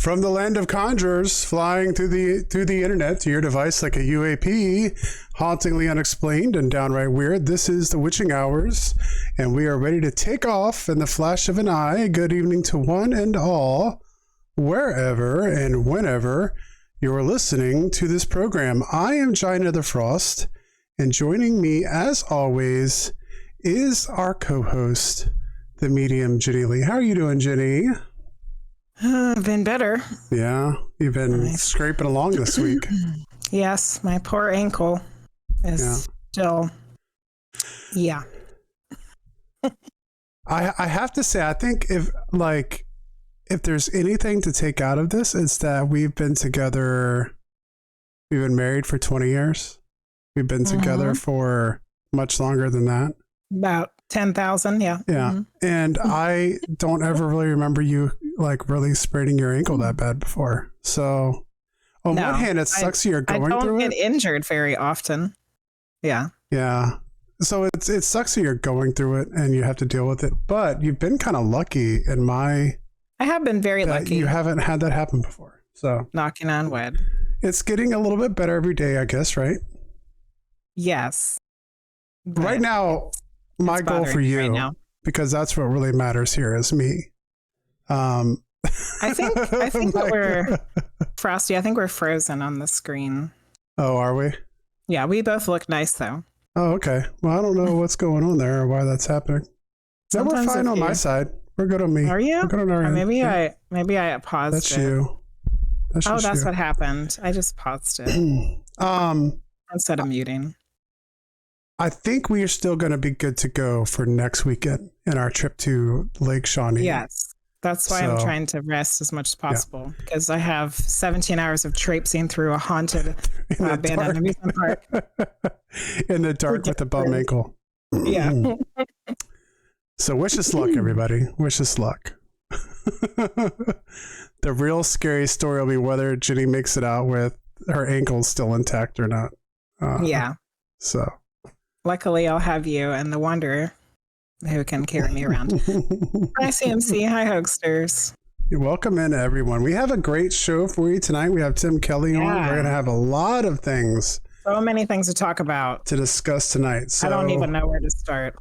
From the land of conjures, flying through the internet to your device like a UAP, hauntingly unexplained and downright weird, this is the Witching Hours, and we are ready to take off in the flash of an eye. Good evening to one and all, wherever and whenever you are listening to this program. I am Giant of the Frost, and joining me, as always, is our co-host, the medium Jenny Lee. How are you doing, Jenny? I've been better. Yeah, you've been scraping along this week. Yes, my poor ankle is still, I have to say, I think if there's anything to take out of this, it's that we've been married for 20 years. We've been together for much longer than that. About 10,000, yeah. Yeah. Mm-hmm. And I don't ever really remember you really spraining your ankle that bad before. So on one hand, it sucks you're going through it. I don't get injured very often. Yeah. Yeah. So it sucks that you're going through it and you have to deal with it. But you've been kind of lucky I have been very lucky. You haven't had that happen before. So knocking on wood. It's getting a little bit better every day, I guess, right? Yes. Right now, my goal for you, because that's what really matters here, is me. I think that we're Frosty. I think we're frozen on the screen. Oh, are we? Yeah, we both look nice though. Oh, okay. Well, I don't know what's going on there or why that's happening. No, we're fine on my side. We're good on me. Are you? We're good on our end. Maybe I paused That's it. you. That's what happened. I just paused it. Instead of muting. I think we are still going to be good to go for next weekend in our trip to Lake Shawnee. Yes. That's why I'm trying to rest as much as possible, because I have 17 hours of traipsing through a haunted abandoned amusement park. In the dark with a bum ankle. Yeah. So wish us luck, everybody. Wish us luck. The real scary story will be whether Jenny makes it out with her ankles still intact or not. Yeah. So. Luckily, I'll have you and the Wanderer who can carry me around. Hi, CMC. Hi, Hoaxsters. You're welcome in, everyone. We have a great show for you tonight. We have Tim Kelly on. We're going to have a lot of things. So many things to talk about. To discuss tonight. So, I don't even know where to start.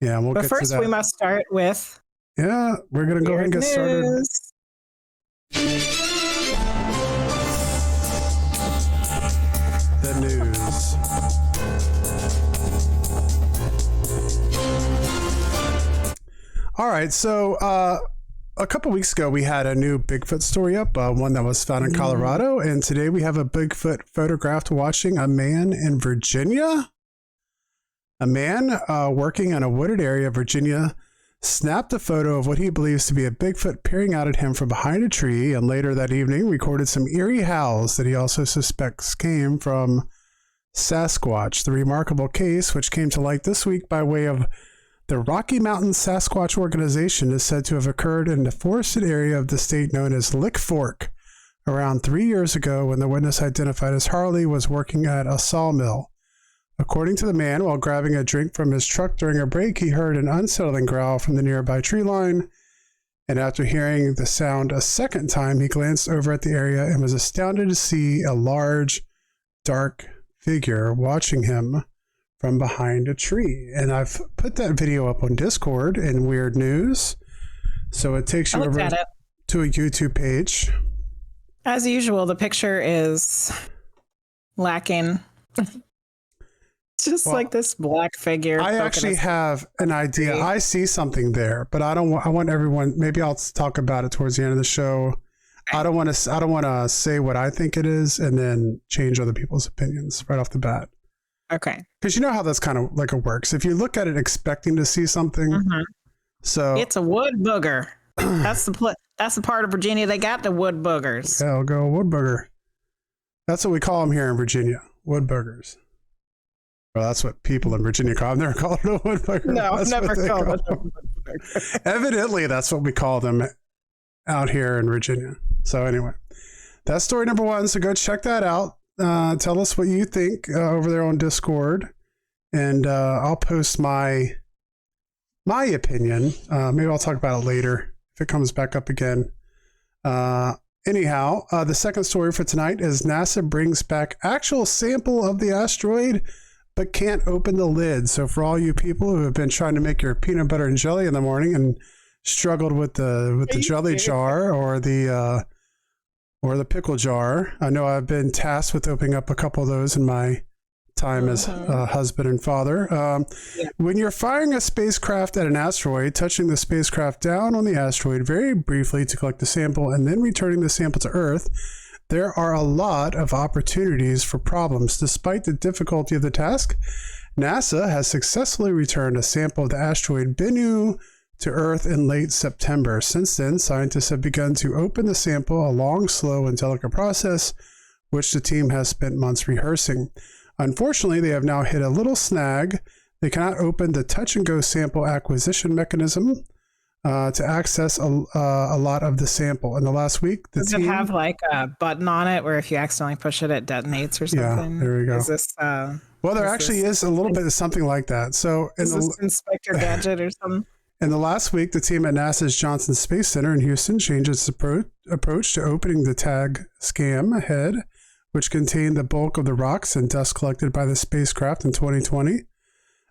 Yeah, we'll get to that. But first, we must start with... Yeah, we're going to go ahead and get started. The news. All right, so a couple weeks ago, we had a new Bigfoot story up, one that was found in Colorado, and today we have a Bigfoot photographed watching a man in Virginia. A man working in a wooded area of Virginia snapped a photo of what he believes to be a Bigfoot peering out at him from behind a tree, and later that evening recorded some eerie howls that he also suspects came from Sasquatch. The remarkable case, which came to light this week by way of the Rocky Mountain Sasquatch Organization, is said to have occurred in the forested area of the state known as Lick Fork around 3 years ago, when the witness, identified as Harley, was working at a sawmill. According to the man, while grabbing a drink from his truck during a break, he heard an unsettling growl from the nearby tree line, and after hearing the sound a second time, he glanced over at the area and was astounded to see a large, dark figure watching him from behind a tree. And I've put that video up on Discord in Weird News, so it takes you over to a YouTube page. As usual, the picture is lacking. Just like this black figure. I actually have an idea. I see something there, but I want everyone. Maybe I'll talk about it towards the end of the show. Okay. I don't want to say what I think it is and then change other people's opinions right off the bat. Okay. Because you know how that's kind of like it works. If you look at it expecting to see something, so it's a wood booger. That's the part of Virginia they got the wood boogers. Yeah, I'll go wood booger. That's what we call them here in Virginia, wood boogers. Well, that's what people in Virginia call them. They're called a wood booger. No, I've never called it a wood booger. Evidently, that's what we call them out here in Virginia. So anyway, that's story number one. So go check that out. Tell us what you think over there on Discord, and I'll post my opinion. Maybe I'll talk about it later if it comes back up again. Anyhow, the second story for tonight is NASA brings back actual sample of the asteroid, but can't open the lid. So for all you people who have been trying to make your peanut butter and jelly in the morning and struggled with the jelly jar or the pickle jar, I know I've been tasked with opening up a couple of those in my time as husband and father. When you're firing a spacecraft at an asteroid, touching the spacecraft down on the asteroid very briefly to collect the sample and then returning the sample to Earth, there are a lot of opportunities for problems. Despite the difficulty of the task, NASA has successfully returned a sample of the asteroid Bennu to Earth in late September. Since then, scientists have begun to open the sample, a long, slow, and delicate process, which the team has spent months rehearsing. Unfortunately, they have now hit a little snag. They cannot open the touch-and-go sample acquisition mechanism to access a lot of the sample. In the last week, Does it have like a button on it where if you accidentally push it, it detonates or something? Yeah, there we go. Is this, well, there actually is a little bit of something like that. So, is this Inspector Gadget or something? In the last week, the team at NASA's Johnson Space Center in Houston changed its approach to opening the TAG SCAM head, which contained the bulk of the rocks and dust collected by the spacecraft in 2020.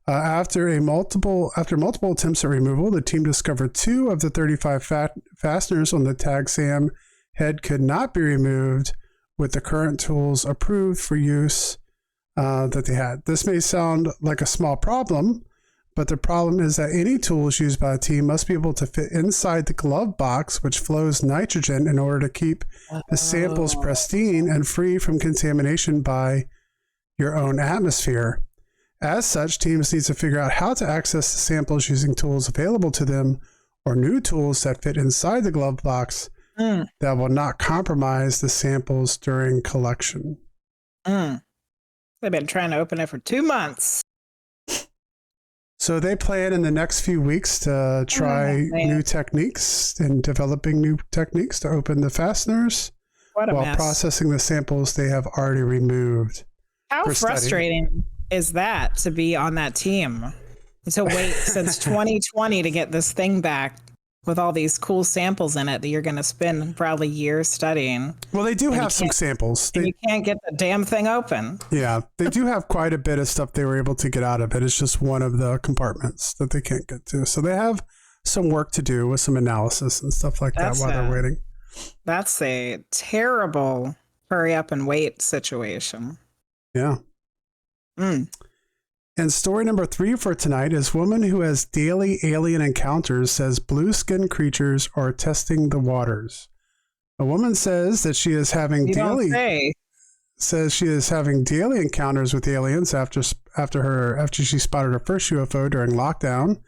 After multiple attempts at removal, the team discovered 2 of the 35 fasteners on the TAG SAM head could not be removed with the current tools approved for use that they had. This may sound like a small problem, but the problem is that any tools used by a team must be able to fit inside the glove box, which flows nitrogen in order to keep the samples pristine and free from contamination by your own atmosphere. As such, teams need to figure out how to access the samples using tools available to them or new tools that fit inside the glove box that will not compromise the samples during collection. They've been trying to open it for 2 months. So they plan in the next few weeks to try new techniques and developing new techniques to open the fasteners while processing the samples they have already removed. How frustrating is that to be on that team? To wait since 2020 to get this thing back with all these cool samples in it that you're going to spend probably years studying. Well, they do have some samples. You can't get the damn thing open. Yeah, they do have quite a bit of stuff they were able to get out of it. It's just one of the compartments that they can't get to. So they have some work to do with some analysis and stuff like that while they're waiting. That's a terrible hurry up and wait situation. Yeah. And story number 3 for tonight is woman who has daily alien encounters says blue-skinned creatures are testing the waters. A woman says that she is having daily encounters with aliens after she spotted her first UFO during lockdown.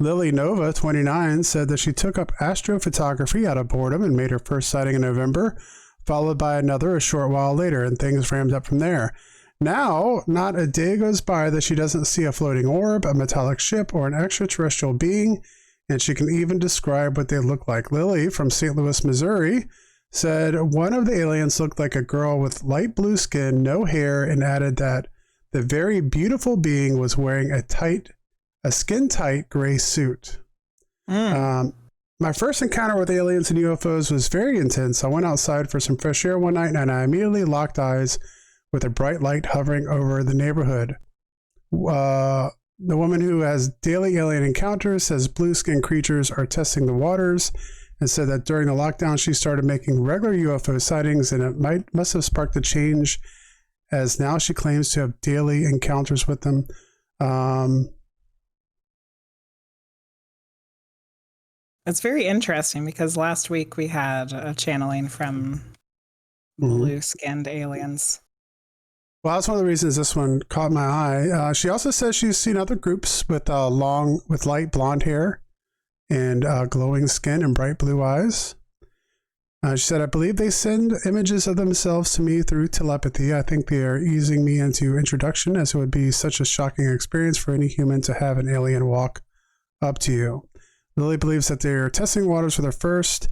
Lily Nova, 29, said that she took up astrophotography out of boredom and made her first sighting in November, followed by another a short while later, and things ramped up from there. Now, not a day goes by that she doesn't see a floating orb, a metallic ship, or an extraterrestrial being, and she can even describe what they look like. Lily from St. Louis, Missouri, said one of the aliens looked like a girl with light blue skin, no hair, and added that the very beautiful being was wearing a skin-tight gray suit. My first encounter with aliens and UFOs was very intense. I went outside for some fresh air one night, and I immediately locked eyes with a bright light hovering over the neighborhood. The woman who has daily alien encounters says blue-skinned creatures are testing the waters and said that during the lockdown she started making regular UFO sightings and it must have sparked a change as now she claims to have daily encounters with them. It's very interesting because last week we had a channeling from blue-skinned aliens. Well, that's one of the reasons this one caught my eye. She also says she's seen other groups with light blonde hair and glowing skin and bright blue eyes. She said, I believe they send images of themselves to me through telepathy. I think they are easing me into introduction, as it would be such a shocking experience for any human to have an alien walk up to you. Lily believes that they are testing waters with her first,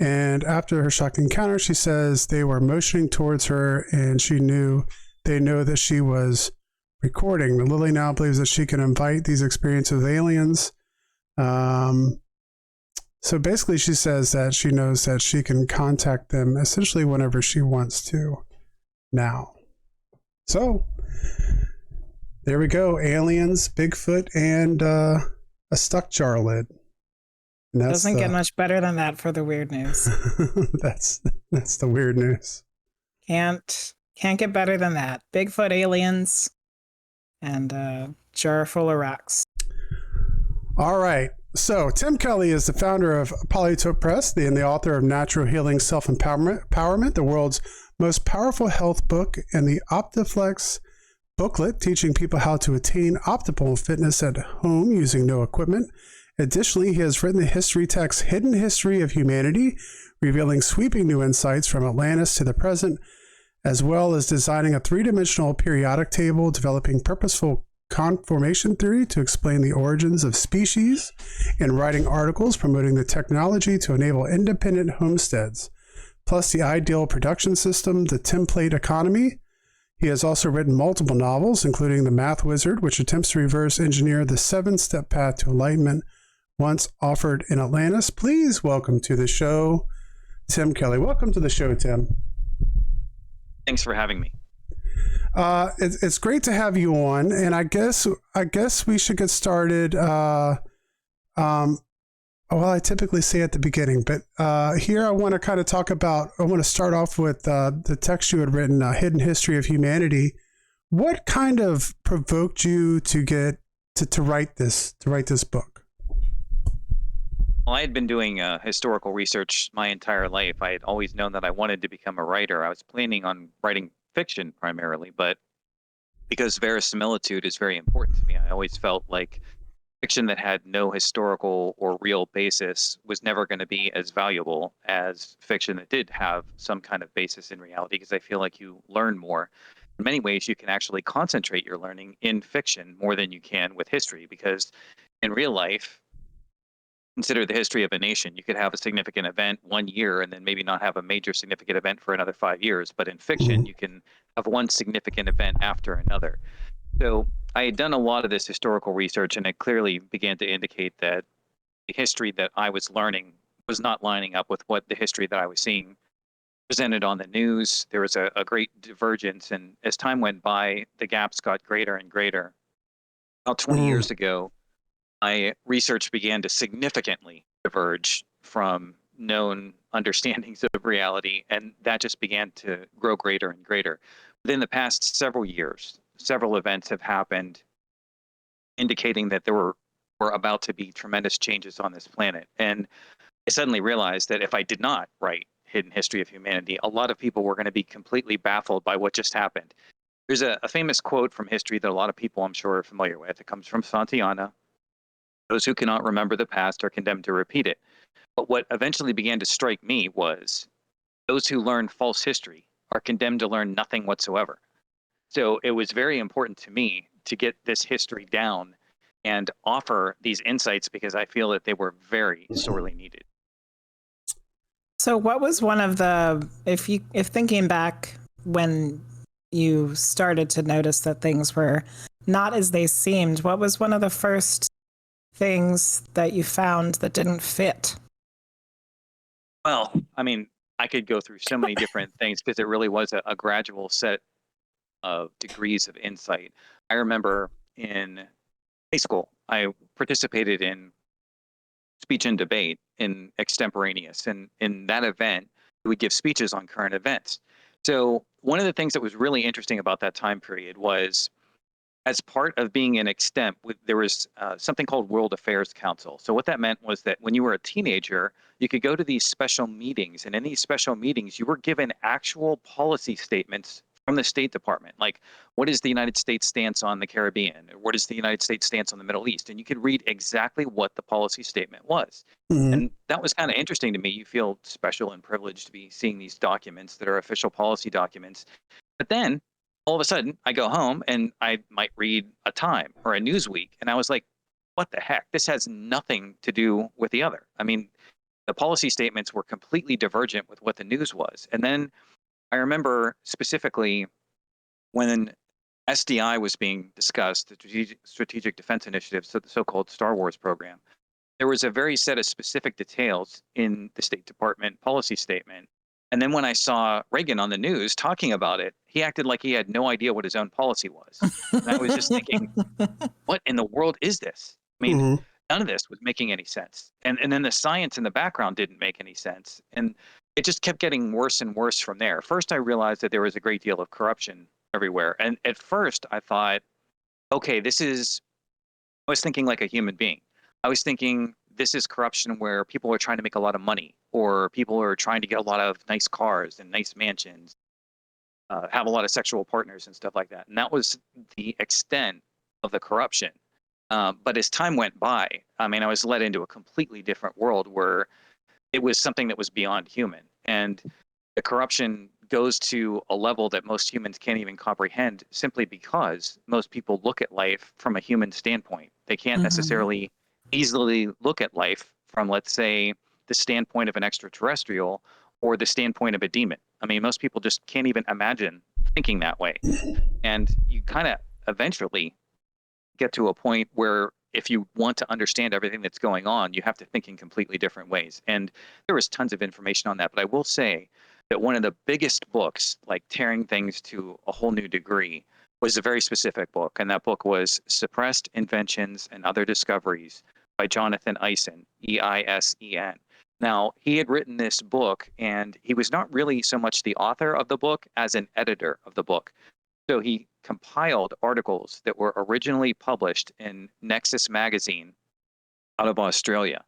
and after her shocking encounter, she says they were motioning towards her and they know that she was recording. Lily now believes that she can invite these experiences with aliens. So basically, she says that she knows that she can contact them essentially whenever she wants to now. So there we go. Aliens, Bigfoot, and a stuck jar lid. And Doesn't get much better than that for the weird news. that's the weird news. Can't get better than that. Bigfoot, aliens, and a jar full of rocks. All right. So Tim Kelly is the founder of Polytope Press and the author of Natural Healing Self-Empowerment, the world's most powerful health book, and the Optiflex booklet teaching people how to attain optimal fitness at home using no equipment. Additionally, he has written the history text Hidden History of Humanity, revealing sweeping new insights from Atlantis to the present, as well as designing a three-dimensional periodic table, developing purposeful conformation theory to explain the origins of species, and writing articles promoting the technology to enable independent homesteads, plus the ideal production system, the template economy. He has also written multiple novels, including The Math Wizard, which attempts to reverse engineer the 7-step path to enlightenment once offered in Atlantis. Please welcome to the show, Tim Kelly. Welcome to the show, Tim. Thanks for having me. It's great to have you on, and I guess we should get started. Well, I typically say at the beginning, but here I want to kind of talk about. I want to start off with the text you had written, "Hidden History of Humanity." What kind of provoked you to get to write this book? Well, I had been doing historical research my entire life. I had always known that I wanted to become a writer. I was planning on writing fiction primarily, but because verisimilitude is very important to me, I always felt like fiction that had no historical or real basis was never going to be as valuable as fiction that did have some kind of basis in reality, because I feel like you learn more. In many ways, you can actually concentrate your learning in fiction more than you can with history, because in real life, consider the history of a nation. You could have a significant event one year and then maybe not have a major significant event for another 5 years. But in fiction, you can have one significant event after another. So I had done a lot of this historical research, and it clearly began to indicate that the history that I was learning was not lining up with what the history that I was seeing presented on the news. There was a great divergence. And as time went by, the gaps got greater and greater. About 20 years ago, my research began to significantly diverge from known understandings of reality, and that just began to grow greater and greater. Within the past several years, several events have happened indicating that there were about to be tremendous changes on this planet. And I suddenly realized that if I did not write Hidden History of Humanity, a lot of people were going to be completely baffled by what just happened. There's a famous quote from history that a lot of people, I'm sure, are familiar with. It comes from Santayana. Those who cannot remember the past are condemned to repeat it. But what eventually began to strike me was those who learn false history are condemned to learn nothing whatsoever. So it was very important to me to get this history down and offer these insights, because I feel that they were very sorely needed. So what was one of the, if thinking back when you started to notice that things were not as they seemed, what was one of the first things that you found that didn't fit? Well, I mean, I could go through so many different things, because it really was a gradual set of degrees of insight. I remember in high school, I participated in speech and debate in extemporaneous, and in that event, we would give speeches on current events. So one of the things that was really interesting about that time period was, as part of being an extemp, there was something called World Affairs Council. So what that meant was that when you were a teenager, you could go to these special meetings, and in these special meetings, you were given actual policy statements from the State Department, like, what is the United States stance on the Caribbean? Or what is the United States stance on the Middle East? And you could read exactly what the policy statement was. And that was kind of interesting to me. You feel special and privileged to be seeing these documents that are official policy documents. But then all of a sudden, I go home and I might read a Time or a Newsweek, and I was like, what the heck? This has nothing to do with the other. I mean, the policy statements were completely divergent with what the news was. And then I remember specifically when SDI was being discussed, the Strategic Defense Initiative, so the so-called Star Wars program. there was a very set of specific details in the State Department policy statement. And then when I saw Reagan on the news talking about it, he acted like he had no idea what his own policy was. And I was just thinking, what in the world is this? I mean, Hmm. none of this was making any sense. And then the science in the background didn't make any sense. And it just kept getting worse and worse from there. First, I realized that there was a great deal of corruption everywhere. And at first, I thought, okay, I was thinking like a human being. I was thinking this is corruption where people are trying to make a lot of money, or people are trying to get a lot of nice cars and nice mansions, have a lot of sexual partners and stuff like that. And that was the extent of the corruption. But as time went by, I mean, I was led into a completely different world where it was something that was beyond human. And the corruption goes to a level that most humans can't even comprehend simply because most people look at life from a human standpoint. They can't necessarily easily look at life from, let's say, the standpoint of an extraterrestrial or the standpoint of a demon. I mean, most people just can't even imagine thinking that way. And you kind of eventually get to a point where if you want to understand everything that's going on, you have to think in completely different ways. And there was tons of information on that. But I will say that one of the biggest books, like tearing things to a whole new degree, was a very specific book. And that book was Suppressed Inventions and Other Discoveries by Jonathan Eisen, Eisen. Now, he had written this book, and he was not really so much the author of the book as an editor of the book. So he compiled articles that were originally published in Nexus magazine out of Australia.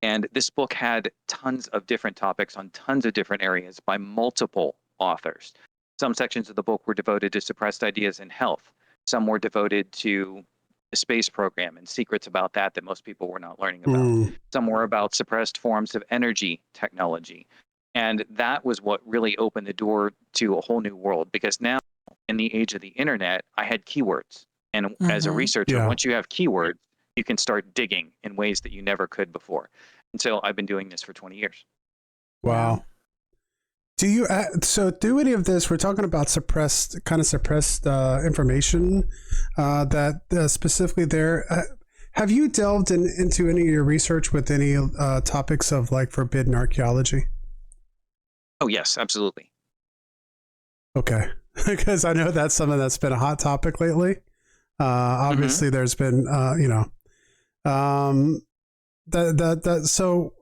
And this book had tons of different topics on tons of different areas by multiple authors. Some sections of the book were devoted to suppressed ideas in health. Some were devoted to the space program and secrets about that most people were not learning about. Some were about suppressed forms of energy technology. And that was what really opened the door to a whole new world, because now in the age of the internet, I had keywords. And as a researcher, Yeah. once you have keywords, you can start digging in ways that you never could before. And so I've been doing this for 20 years. Wow. Do you so through any of this? We're talking about suppressed information that specifically there. Have you delved into any of your research with any topics of like forbidden archaeology? Oh yes, absolutely. Okay, because I know that's something that's been a hot topic lately. Obviously, there's been so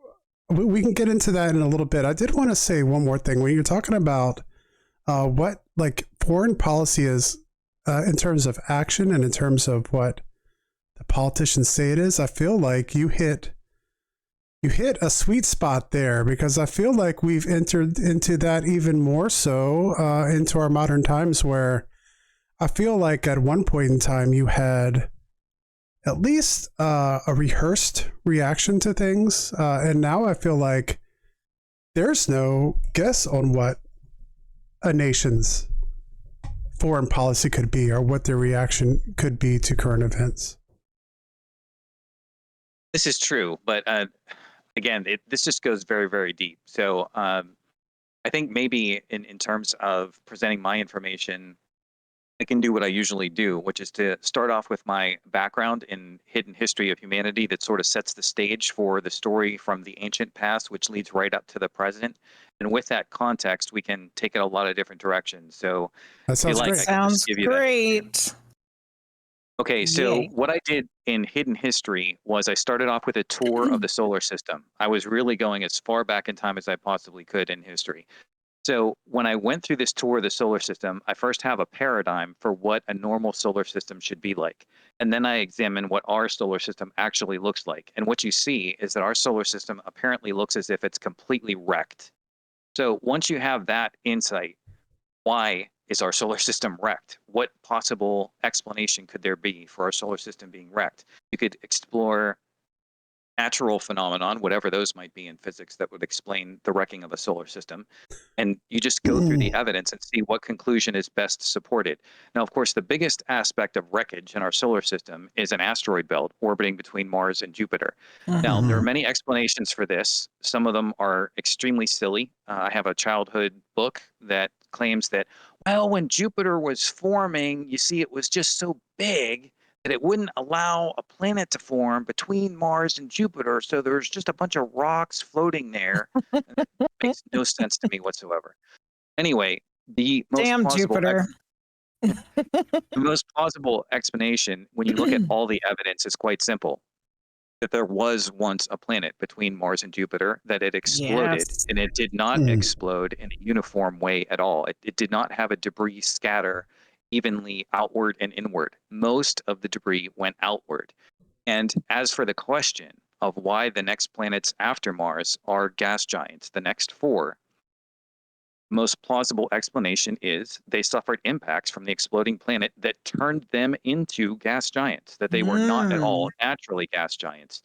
we can get into that in a little bit. I did want to say one more thing. When you're talking about what like foreign policy is in terms of action and in terms of what the politicians say it is, I feel like you hit a sweet spot there, because I feel like we've entered into that even more so into our modern times, where I feel like at one point in time you had at least a rehearsed reaction to things. And now I feel like there's no guess on what a nation's foreign policy could be or what their reaction could be to current events. This is true, but again, this just goes very, very deep. So I think maybe in terms of presenting my information, I can do what I usually do, which is to start off with my background in hidden history of humanity that sort of sets the stage for the story from the ancient past, which leads right up to the present. And with that context, we can take it a lot of different directions. So That sounds like, great. I can just Sounds give you that. great. Okay, so Yay. what I did in hidden history was I started off with a tour of the solar system. I was really going as far back in time as I possibly could in history. So when I went through this tour of the solar system, I first have a paradigm for what a normal solar system should be like. And then I examine what our solar system actually looks like. And what you see is that our solar system apparently looks as if it's completely wrecked. So once you have that insight, why is our solar system wrecked? What possible explanation could there be for our solar system being wrecked? You could explore natural phenomenon, whatever those might be in physics, that would explain the wrecking of a solar system. And you just go through the evidence and see what conclusion is best supported. Now, of course, the biggest aspect of wreckage in our solar system is an asteroid belt orbiting between Mars and Jupiter. Now, there are many explanations for this. Some of them are extremely silly. I have a childhood book that claims that, well, when Jupiter was forming, you see, it was just so big that it wouldn't allow a planet to form between Mars and Jupiter, so there's just a bunch of rocks floating there. It makes no sense to me whatsoever. Anyway, the most Damn plausible Jupiter. the most plausible explanation when you look at all the evidence is quite simple. That there was once a planet between Mars and Jupiter, that it exploded, Yes. and it did not explode in a uniform way at all. It did not have a debris scatter evenly outward and inward. Most of the debris went outward. And as for the question of why the next planets after Mars are gas giants, the next four, most plausible explanation is they suffered impacts from the exploding planet that turned them into gas giants, that they were not at all naturally gas giants.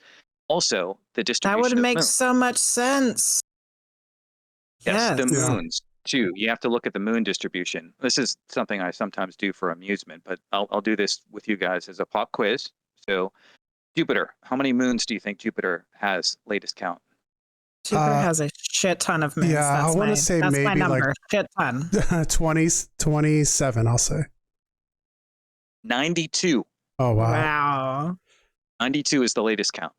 Also, the That distribution would of make moons. so much sense. Yes, the Yes. moons too. You have to look at the moon distribution. This is something I sometimes do for amusement, but I'll do this with you guys as a pop quiz. So, Jupiter, how many moons do you think Jupiter has latest count? Jupiter has a shit ton of moons. Yeah, I want to say that's my maybe like number. Shit ton. 27, I'll say. 92. Oh, wow. Wow. 92 is the latest count.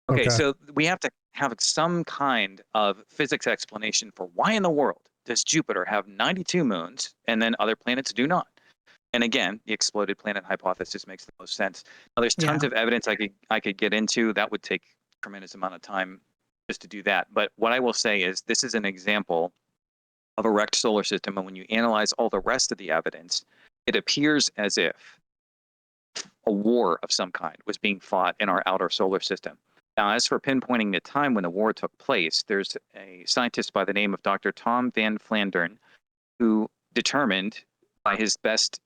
Okay, Okay. so we have to have some kind of physics explanation for why in the world does Jupiter have 92 moons and then other planets do not? And again, the exploded planet hypothesis makes the most sense. Now, there's tons of evidence I could get into. That would take a tremendous amount of time just to do that. But what I will say is this is an example of a wrecked solar system. And when you analyze all the rest of the evidence, it appears as if a war of some kind was being fought in our outer solar system. Now, as for pinpointing the time when the war took place, there's a scientist by the name of Dr. Tom Van Flandern who determined by his best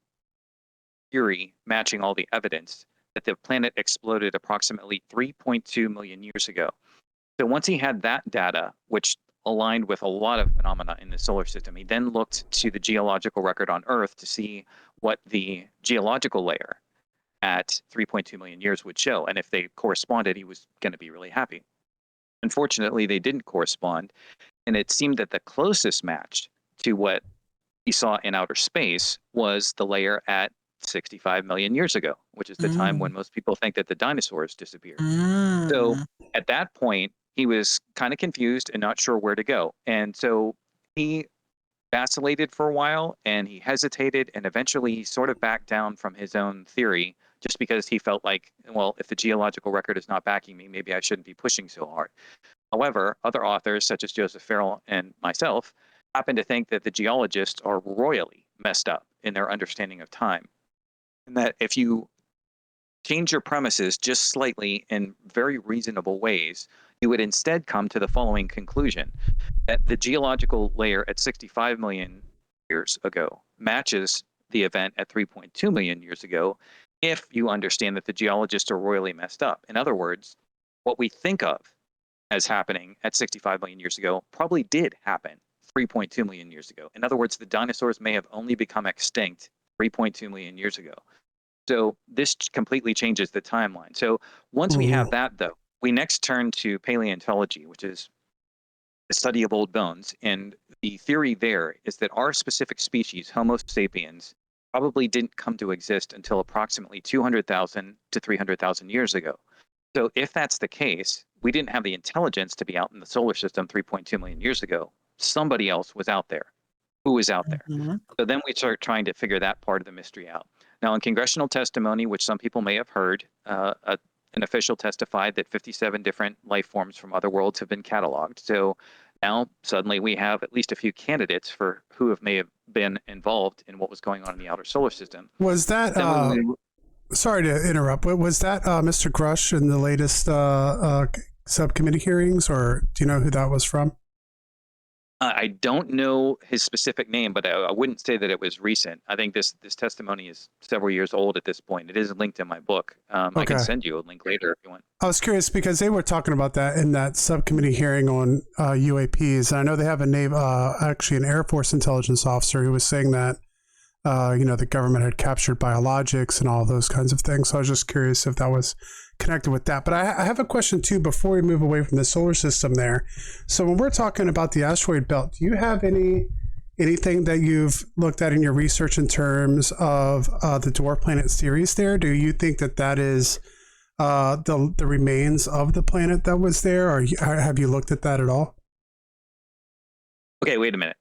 theory matching all the evidence that the planet exploded approximately 3.2 million years ago. So once he had that data, which aligned with a lot of phenomena in the solar system, he then looked to the geological record on Earth to see what the geological layer at 3.2 million years would show. And if they corresponded, he was going to be really happy. Unfortunately, they didn't correspond. And it seemed that the closest match to what he saw in outer space was the layer at 65 million years ago, which is the time when most people think that the dinosaurs disappeared. So at that point, he was kind of confused and not sure where to go. And so he vacillated for a while and he hesitated, and eventually he sort of backed down from his own theory just because he felt like, well, if the geological record is not backing me, maybe I shouldn't be pushing so hard. However, other authors such as Joseph Farrell and myself happen to think that the geologists are royally messed up in their understanding of time. And that if you change your premises just slightly in very reasonable ways, you would instead come to the following conclusion: that the geological layer at 65 million years ago matches the event at 3.2 million years ago if you understand that the geologists are royally messed up. In other words, what we think of as happening at 65 million years ago probably did happen 3.2 million years ago. In other words, the dinosaurs may have only become extinct 3.2 million years ago. So this completely changes the timeline. So once we have that, though, we next turn to paleontology, which is the study of old bones. And the theory there is that our specific species, Homo sapiens, probably didn't come to exist until approximately 200,000 to 300,000 years ago. So if that's the case, we didn't have the intelligence to be out in the solar system 3.2 million years ago. Somebody else was out there. Who was out there? So then we start trying to figure that part of the mystery out. Now, in congressional testimony, which some people may have heard, an official testified that 57 different life forms from other worlds have been cataloged. So now suddenly we have at least a few candidates for who may have been involved in what was going on in the outer solar system. Was that, sorry to interrupt, but was that Mr. Grush in the latest subcommittee hearings, or do you know who that was from? I don't know his specific name, but I wouldn't say that it was recent. I think this testimony is several years old at this point. It is linked in my book. I can send you a link later if you want. I was curious because they were talking about that in that subcommittee hearing on UAPs. And I know they have a name, actually an Air Force intelligence officer who was saying that, the government had captured biologics and all those kinds of things. So I was just curious if that was connected with that. But I have a question too before we move away from the solar system there. So when we're talking about the asteroid belt, do you have any anything that you've looked at in your research in terms of the dwarf planet Ceres there? Do you think that that is the remains of the planet that was there, or have you looked at that at all? Okay, wait a minute.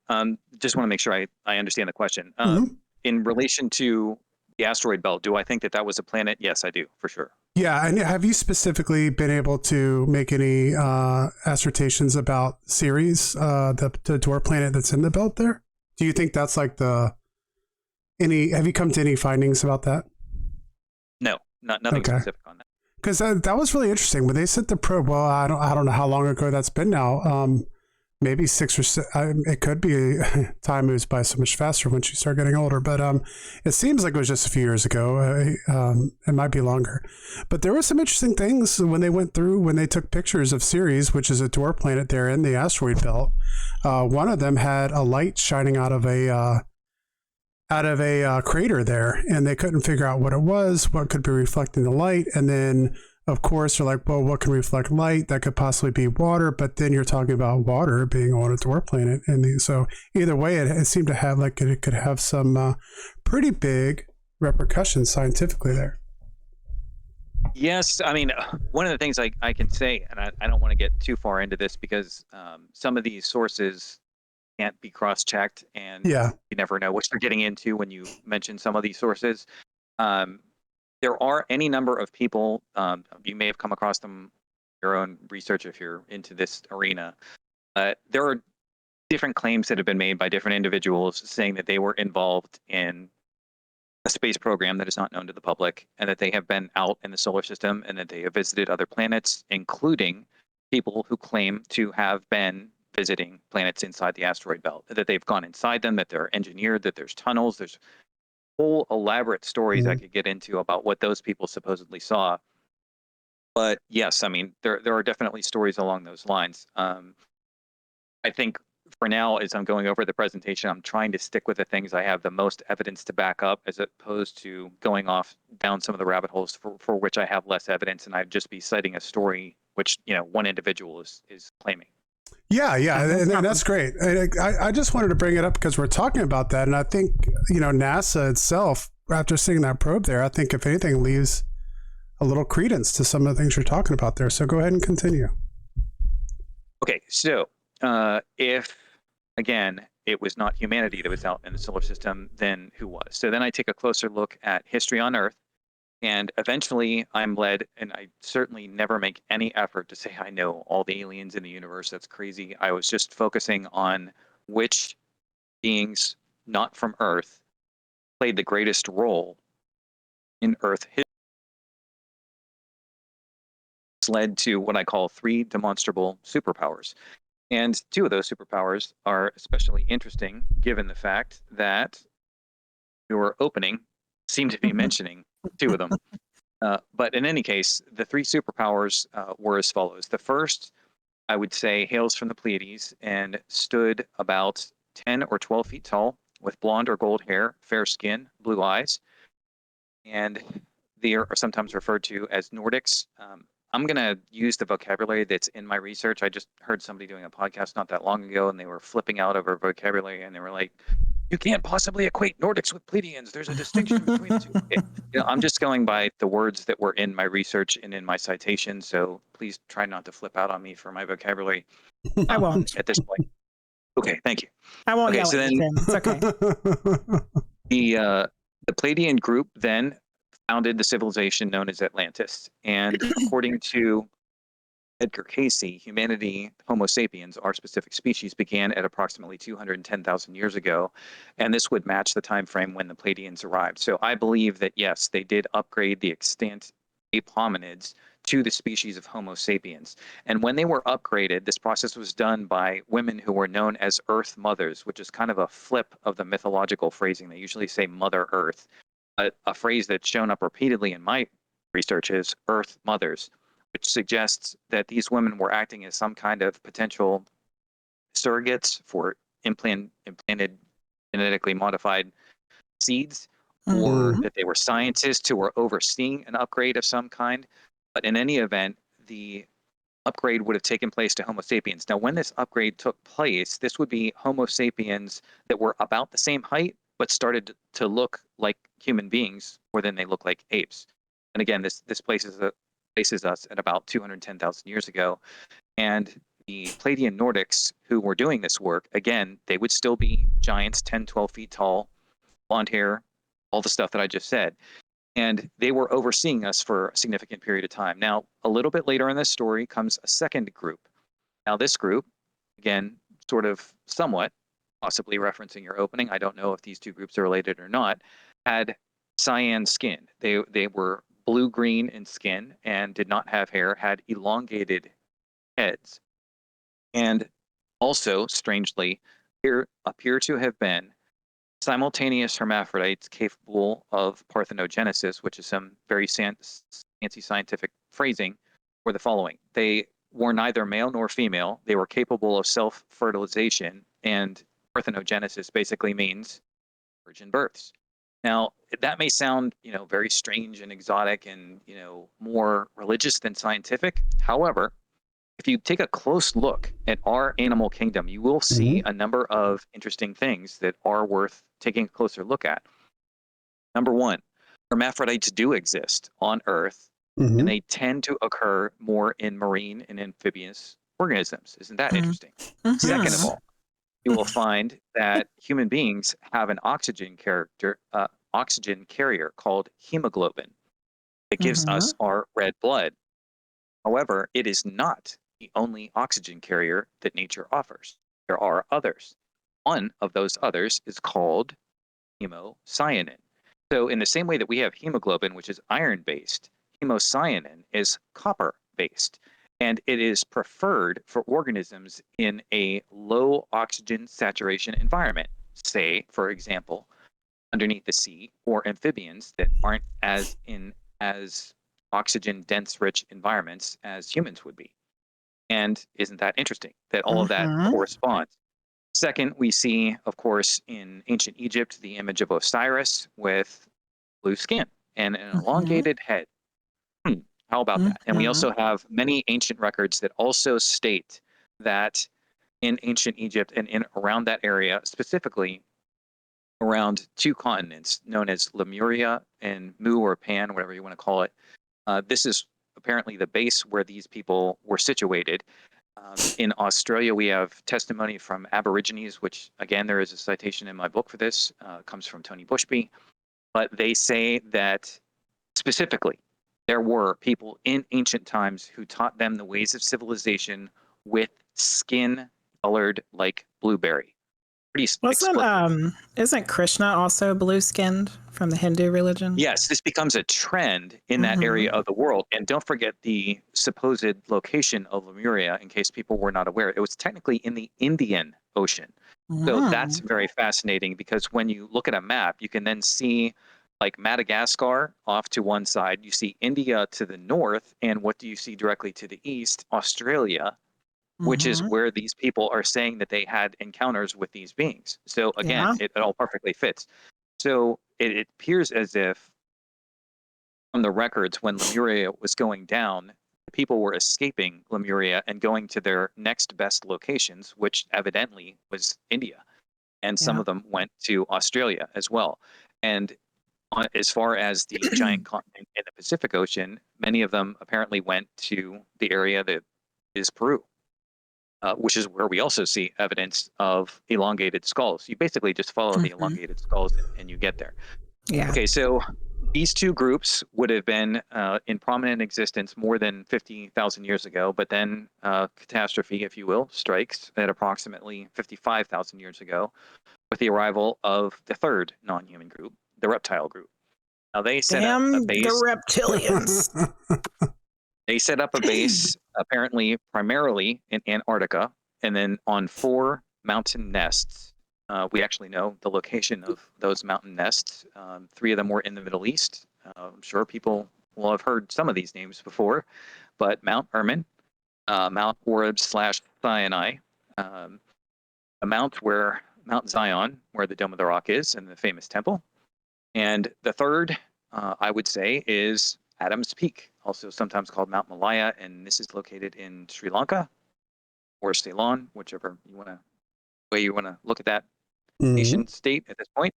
Just want to make sure I understand the question. Mhm. In relation to the asteroid belt, do I think that that was a planet? Yes, I do, for sure. Yeah, and have you specifically been able to make any assertions about Ceres, the dwarf planet that's in the belt there? Do you think that's like have you come to any findings about that? No, nothing Okay. specific on that. Because that was really interesting when they sent the probe. Well, I don't know how long ago that's been now. Maybe 6 or 7. It could be. Time moves by so much faster once you start getting older. But it seems like it was just a few years ago. It might be longer. But there were some interesting things when they took pictures of Ceres, which is a dwarf planet there in the asteroid belt. One of them had a light shining out of a crater there, and they couldn't figure out what it was, what could be reflecting the light. And then, of course, they're like, well, what can reflect light? That could possibly be water, but then you're talking about water being on a dwarf planet. And so either way, it seemed to have like it could have some pretty big repercussions scientifically there. Yes, I mean, one of the things I can say, and I don't want to get too far into this because some of these sources can't be cross-checked, and Yeah. you never know what you're getting into when you mention some of these sources. There are any number of people, you may have come across them in your own research if you're into this arena. There are different claims that have been made by different individuals saying that they were involved in a space program that is not known to the public, and that they have been out in the solar system, and that they have visited other planets, including people who claim to have been visiting planets inside the asteroid belt, that they've gone inside them, that they're engineered, that there's tunnels, there's whole elaborate stories I could get into about what those people supposedly saw. But yes, I mean, there are definitely stories along those lines. I think for now, as I'm going over the presentation, I'm trying to stick with the things I have the most evidence to back up, as opposed to going off down some of the rabbit holes for which I have less evidence, and I'd just be citing a story which one individual is claiming. Yeah, and that's great. And I just wanted to bring it up because we're talking about that, and I think NASA itself, after seeing that probe there, I think if anything leaves a little credence to some of the things you're talking about there. So go ahead and continue. Okay, so if again it was not humanity that was out in the solar system, then who was? So then I take a closer look at history on Earth. And eventually I'm led, and I certainly never make any effort to say I know all the aliens in the universe. That's crazy. I was just focusing on which beings not from Earth played the greatest role in Earth history. This led to what I call 3 demonstrable superpowers. And 2 of those superpowers are especially interesting given the fact that your opening seemed to be mentioning 2 of them. But in any case, the 3 superpowers were as follows. The first, I would say, hails from the Pleiades and stood about 10 or 12 feet tall, with blonde or gold hair, fair skin, blue eyes. And they are sometimes referred to as Nordics. I'm going to use the vocabulary that's in my research. I just heard somebody doing a podcast not that long ago, and they were flipping out over vocabulary, and they were like, you can't possibly equate Nordics with Pleiadians. There's a distinction between the 2. I'm just going by the words that were in my research and in my citation, so please try not to flip out on me for my vocabulary. I won't. At this point. Okay, thank you. I won't yell so at then you, Tim. It's okay. The Pleiadian group then founded the civilization known as Atlantis. And according to Edgar Casey, humanity, Homo sapiens, our specific species, began at approximately 210,000 years ago, and this would match the time frame when the Pleiadians arrived. So I believe that, yes, they did upgrade the extant ape hominids to the species of Homo sapiens. And when they were upgraded, this process was done by women who were known as Earth Mothers, which is kind of a flip of the mythological phrasing. They usually say Mother Earth. A phrase that's shown up repeatedly in my research is Earth Mothers, which suggests that these women were acting as some kind of potential surrogates for implanted genetically modified seeds, or that they were scientists who were overseeing an upgrade of some kind. But in any event, the upgrade would have taken place to Homo sapiens. Now, when this upgrade took place, this would be Homo sapiens that were about the same height, but started to look like human beings more than they look like apes. And again, this places us at about 210,000 years ago. And the Palladian Nordics who were doing this work, again, they would still be giants, 10, 12 feet tall, blonde hair, all the stuff that I just said. And they were overseeing us for a significant period of time. Now, a little bit later in this story comes a second group. Now, this group, again, sort of somewhat, possibly referencing your opening, I don't know if these two groups are related or not, had cyan skin. They were blue-green in skin and did not have hair, had elongated heads, and also, strangely, appear to have been simultaneous hermaphrodites capable of parthenogenesis, which is some very fancy scientific phrasing for the following. They were neither male nor female. They were capable of self-fertilization, and parthenogenesis basically means virgin births. Now, that may sound, very strange and exotic and, more religious than scientific. However, if you take a close look at our animal kingdom, you will see a number of interesting things that are worth taking a closer look at. Number one, hermaphrodites do exist on Earth, and they tend to occur more in marine and amphibious organisms. Isn't that interesting? Second of all, you will find that human beings have an oxygen carrier called hemoglobin. It gives us our red blood. However, it is not the only oxygen carrier that nature offers. There are others. One of those others is called hemocyanin. So in the same way that we have hemoglobin, which is iron-based, hemocyanin is copper-based, and it is preferred for organisms in a low oxygen saturation environment, say, for example, underneath the sea, or amphibians that aren't as oxygen dense rich environments as humans would be. And isn't that interesting that all of that corresponds? Second, we see, of course, in ancient Egypt, the image of Osiris with blue skin and an elongated head. How about that? And we also have many ancient records that also state that in ancient Egypt and in around that area, specifically around two continents known as Lemuria and Mu or Pan, whatever you want to call it, this is apparently the base where these people were situated. In Australia, we have testimony from Aborigines, which, again, there is a citation in my book for this, comes from Tony Bushby. But they say that specifically, there were people in ancient times who taught them the ways of civilization with skin colored like blueberry. Isn't Krishna also blue skinned from the Hindu religion? Yes, this becomes a trend in that area of the world. And don't forget the supposed location of Lemuria, in case people were not aware. It was technically in the Indian Ocean. So that's very fascinating because when you look at a map, you can then see like Madagascar off to one side. You see India to the north. And what do you see directly to the east? Australia, which is where these people are saying that they had encounters with these beings. So again, it all perfectly fits. So it appears as if from the records when Lemuria was going down, people were escaping Lemuria and going to their next best locations, which evidently was India. And some of them went to Australia as well. And as far as the giant continent in the Pacific Ocean, many of them apparently went to the area that is Peru. Which is where we also see evidence of elongated skulls. You basically just follow the elongated skulls and you get there. Yeah. Okay, so these two groups would have been in prominent existence more than 50,000 years ago, but then catastrophe, if you will, strikes at approximately 55,000 years ago with the arrival of the third non-human group, the reptile group. Now they set up a base. The reptilians. They set up a base, apparently primarily in Antarctica, and then on 4 mountain nests. We actually know the location of those mountain nests. 3 of them were in the Middle East. I'm sure people will have heard some of these names before, but Mount Hermon, Mount Horeb/Sinai, a Mount Zion, where the Dome of the Rock is, and the famous temple. And the third, I would say, is Adam's Peak, also sometimes called Mount Malaya, and this is located in Sri Lanka or Ceylon, whichever way you want to look at that nation state at this point.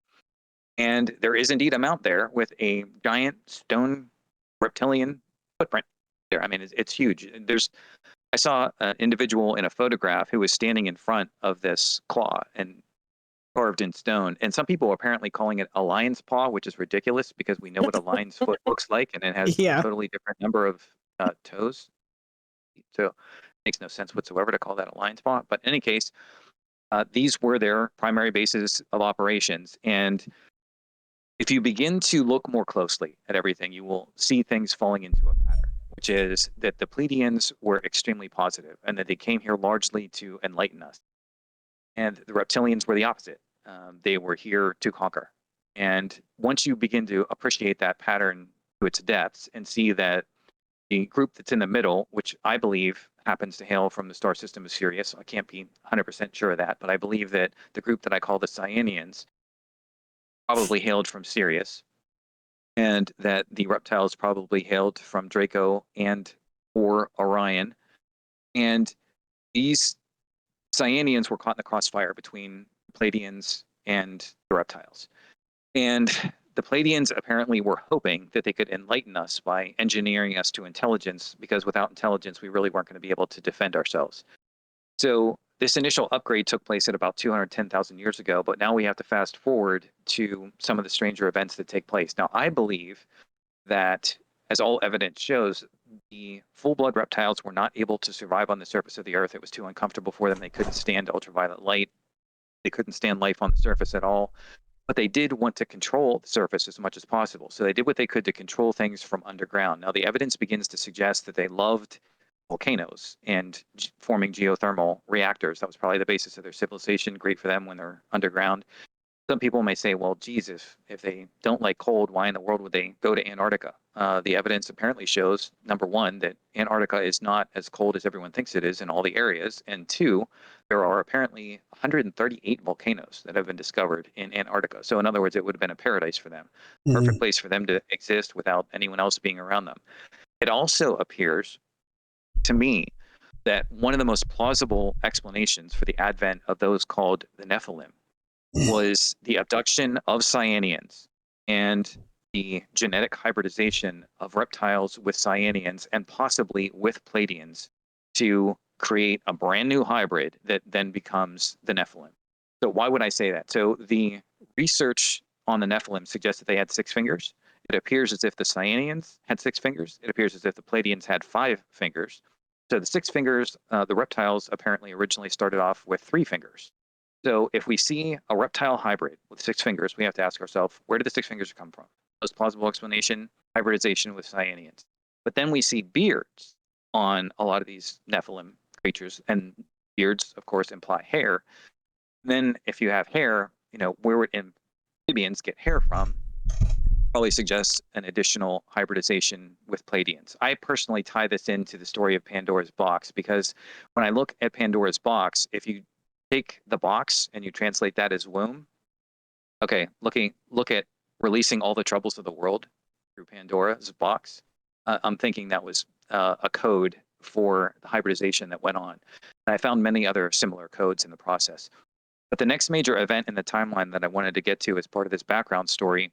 And there is indeed a mount there with a giant stone reptilian footprint there. I mean, it's huge. I saw an individual in a photograph who was standing in front of this claw and carved in stone. And some people are apparently calling it a lion's paw, which is ridiculous because we know what a lion's foot looks like, and it has Yeah. a totally different number of toes. So it makes no sense whatsoever to call that a lion's paw. But in any case, these were their primary bases of operations. And if you begin to look more closely at everything, you will see things falling into a pattern, which is that the Pleiadians were extremely positive and that they came here largely to enlighten us. And the reptilians were the opposite. They were here to conquer. And once you begin to appreciate that pattern to its depths and see that the group that's in the middle, which I believe happens to hail from the star system of Sirius, I can't be 100% sure of that, but I believe that the group that I call the Cyanians probably hailed from Sirius, and that the reptiles probably hailed from Draco and or Orion. And these Cyanians were caught in the crossfire between the Pleiadians and the reptiles. And the Pleiadians apparently were hoping that they could enlighten us by engineering us to intelligence, because without intelligence, we really weren't going to be able to defend ourselves. So this initial upgrade took place at about 210,000 years ago, but now we have to fast forward to some of the stranger events that take place. Now, I believe that, as all evidence shows, the full-blood reptiles were not able to survive on the surface of the Earth. It was too uncomfortable for them. They couldn't stand ultraviolet light. They couldn't stand life on the surface at all. But they did want to control the surface as much as possible. So they did what they could to control things from underground. Now, the evidence begins to suggest that they loved volcanoes and forming geothermal reactors. That was probably the basis of their civilization. Great for them when they're underground. Some people may say, well, geez, if they don't like cold, why in the world would they go to Antarctica? The evidence apparently shows, number one, that Antarctica is not as cold as everyone thinks it is in all the areas. And two, there are apparently 138 volcanoes that have been discovered in Antarctica. So in other words, it would have been a paradise for them. Perfect place for them to exist without anyone else being around them. It also appears to me that one of the most plausible explanations for the advent of those called the Nephilim was the abduction of Cyanians and the genetic hybridization of reptiles with Cyanians and possibly with Pleiadians to create a brand new hybrid that then becomes the Nephilim. So why would I say that? So the research on the Nephilim suggests that they had 6 fingers. It appears as if the Cyanians had 6 fingers. It appears as if the Pleiadians had 5 fingers. So the 6 fingers, the reptiles apparently originally started off with 3 fingers. So if we see a reptile hybrid with 6 fingers, we have to ask ourselves, where did the 6 fingers come from? Most plausible explanation, hybridization with Cyanians. But then we see beards on a lot of these Nephilim creatures, and beards, of course, imply hair. Then if you have hair, where would amphibians get hair from? Probably suggests an additional hybridization with Pleiadians. I personally tie this into the story of Pandora's box, because when I look at Pandora's box, if you take the box and you translate that as womb, okay, look at releasing all the troubles of the world through Pandora's box. I'm thinking that was a code for the hybridization that went on. And I found many other similar codes in the process. But the next major event in the timeline that I wanted to get to as part of this background story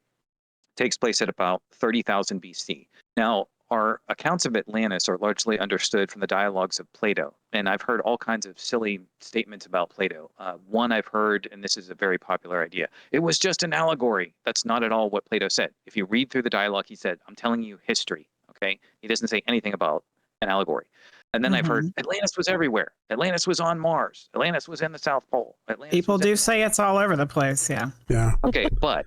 takes place at about 30,000 BC. Now, our accounts of Atlantis are largely understood from the dialogues of Plato, and I've heard all kinds of silly statements about Plato. One I've heard, and this is a very popular idea, it was just an allegory. That's not at all what Plato said. If you read through the dialogue, he said, I'm telling you history, okay? He doesn't say anything about an allegory. And then I've heard Atlantis was everywhere. Atlantis was on Mars. Atlantis was in the South Pole. Atlantis People do say it's all over the place, yeah. Yeah. Okay, but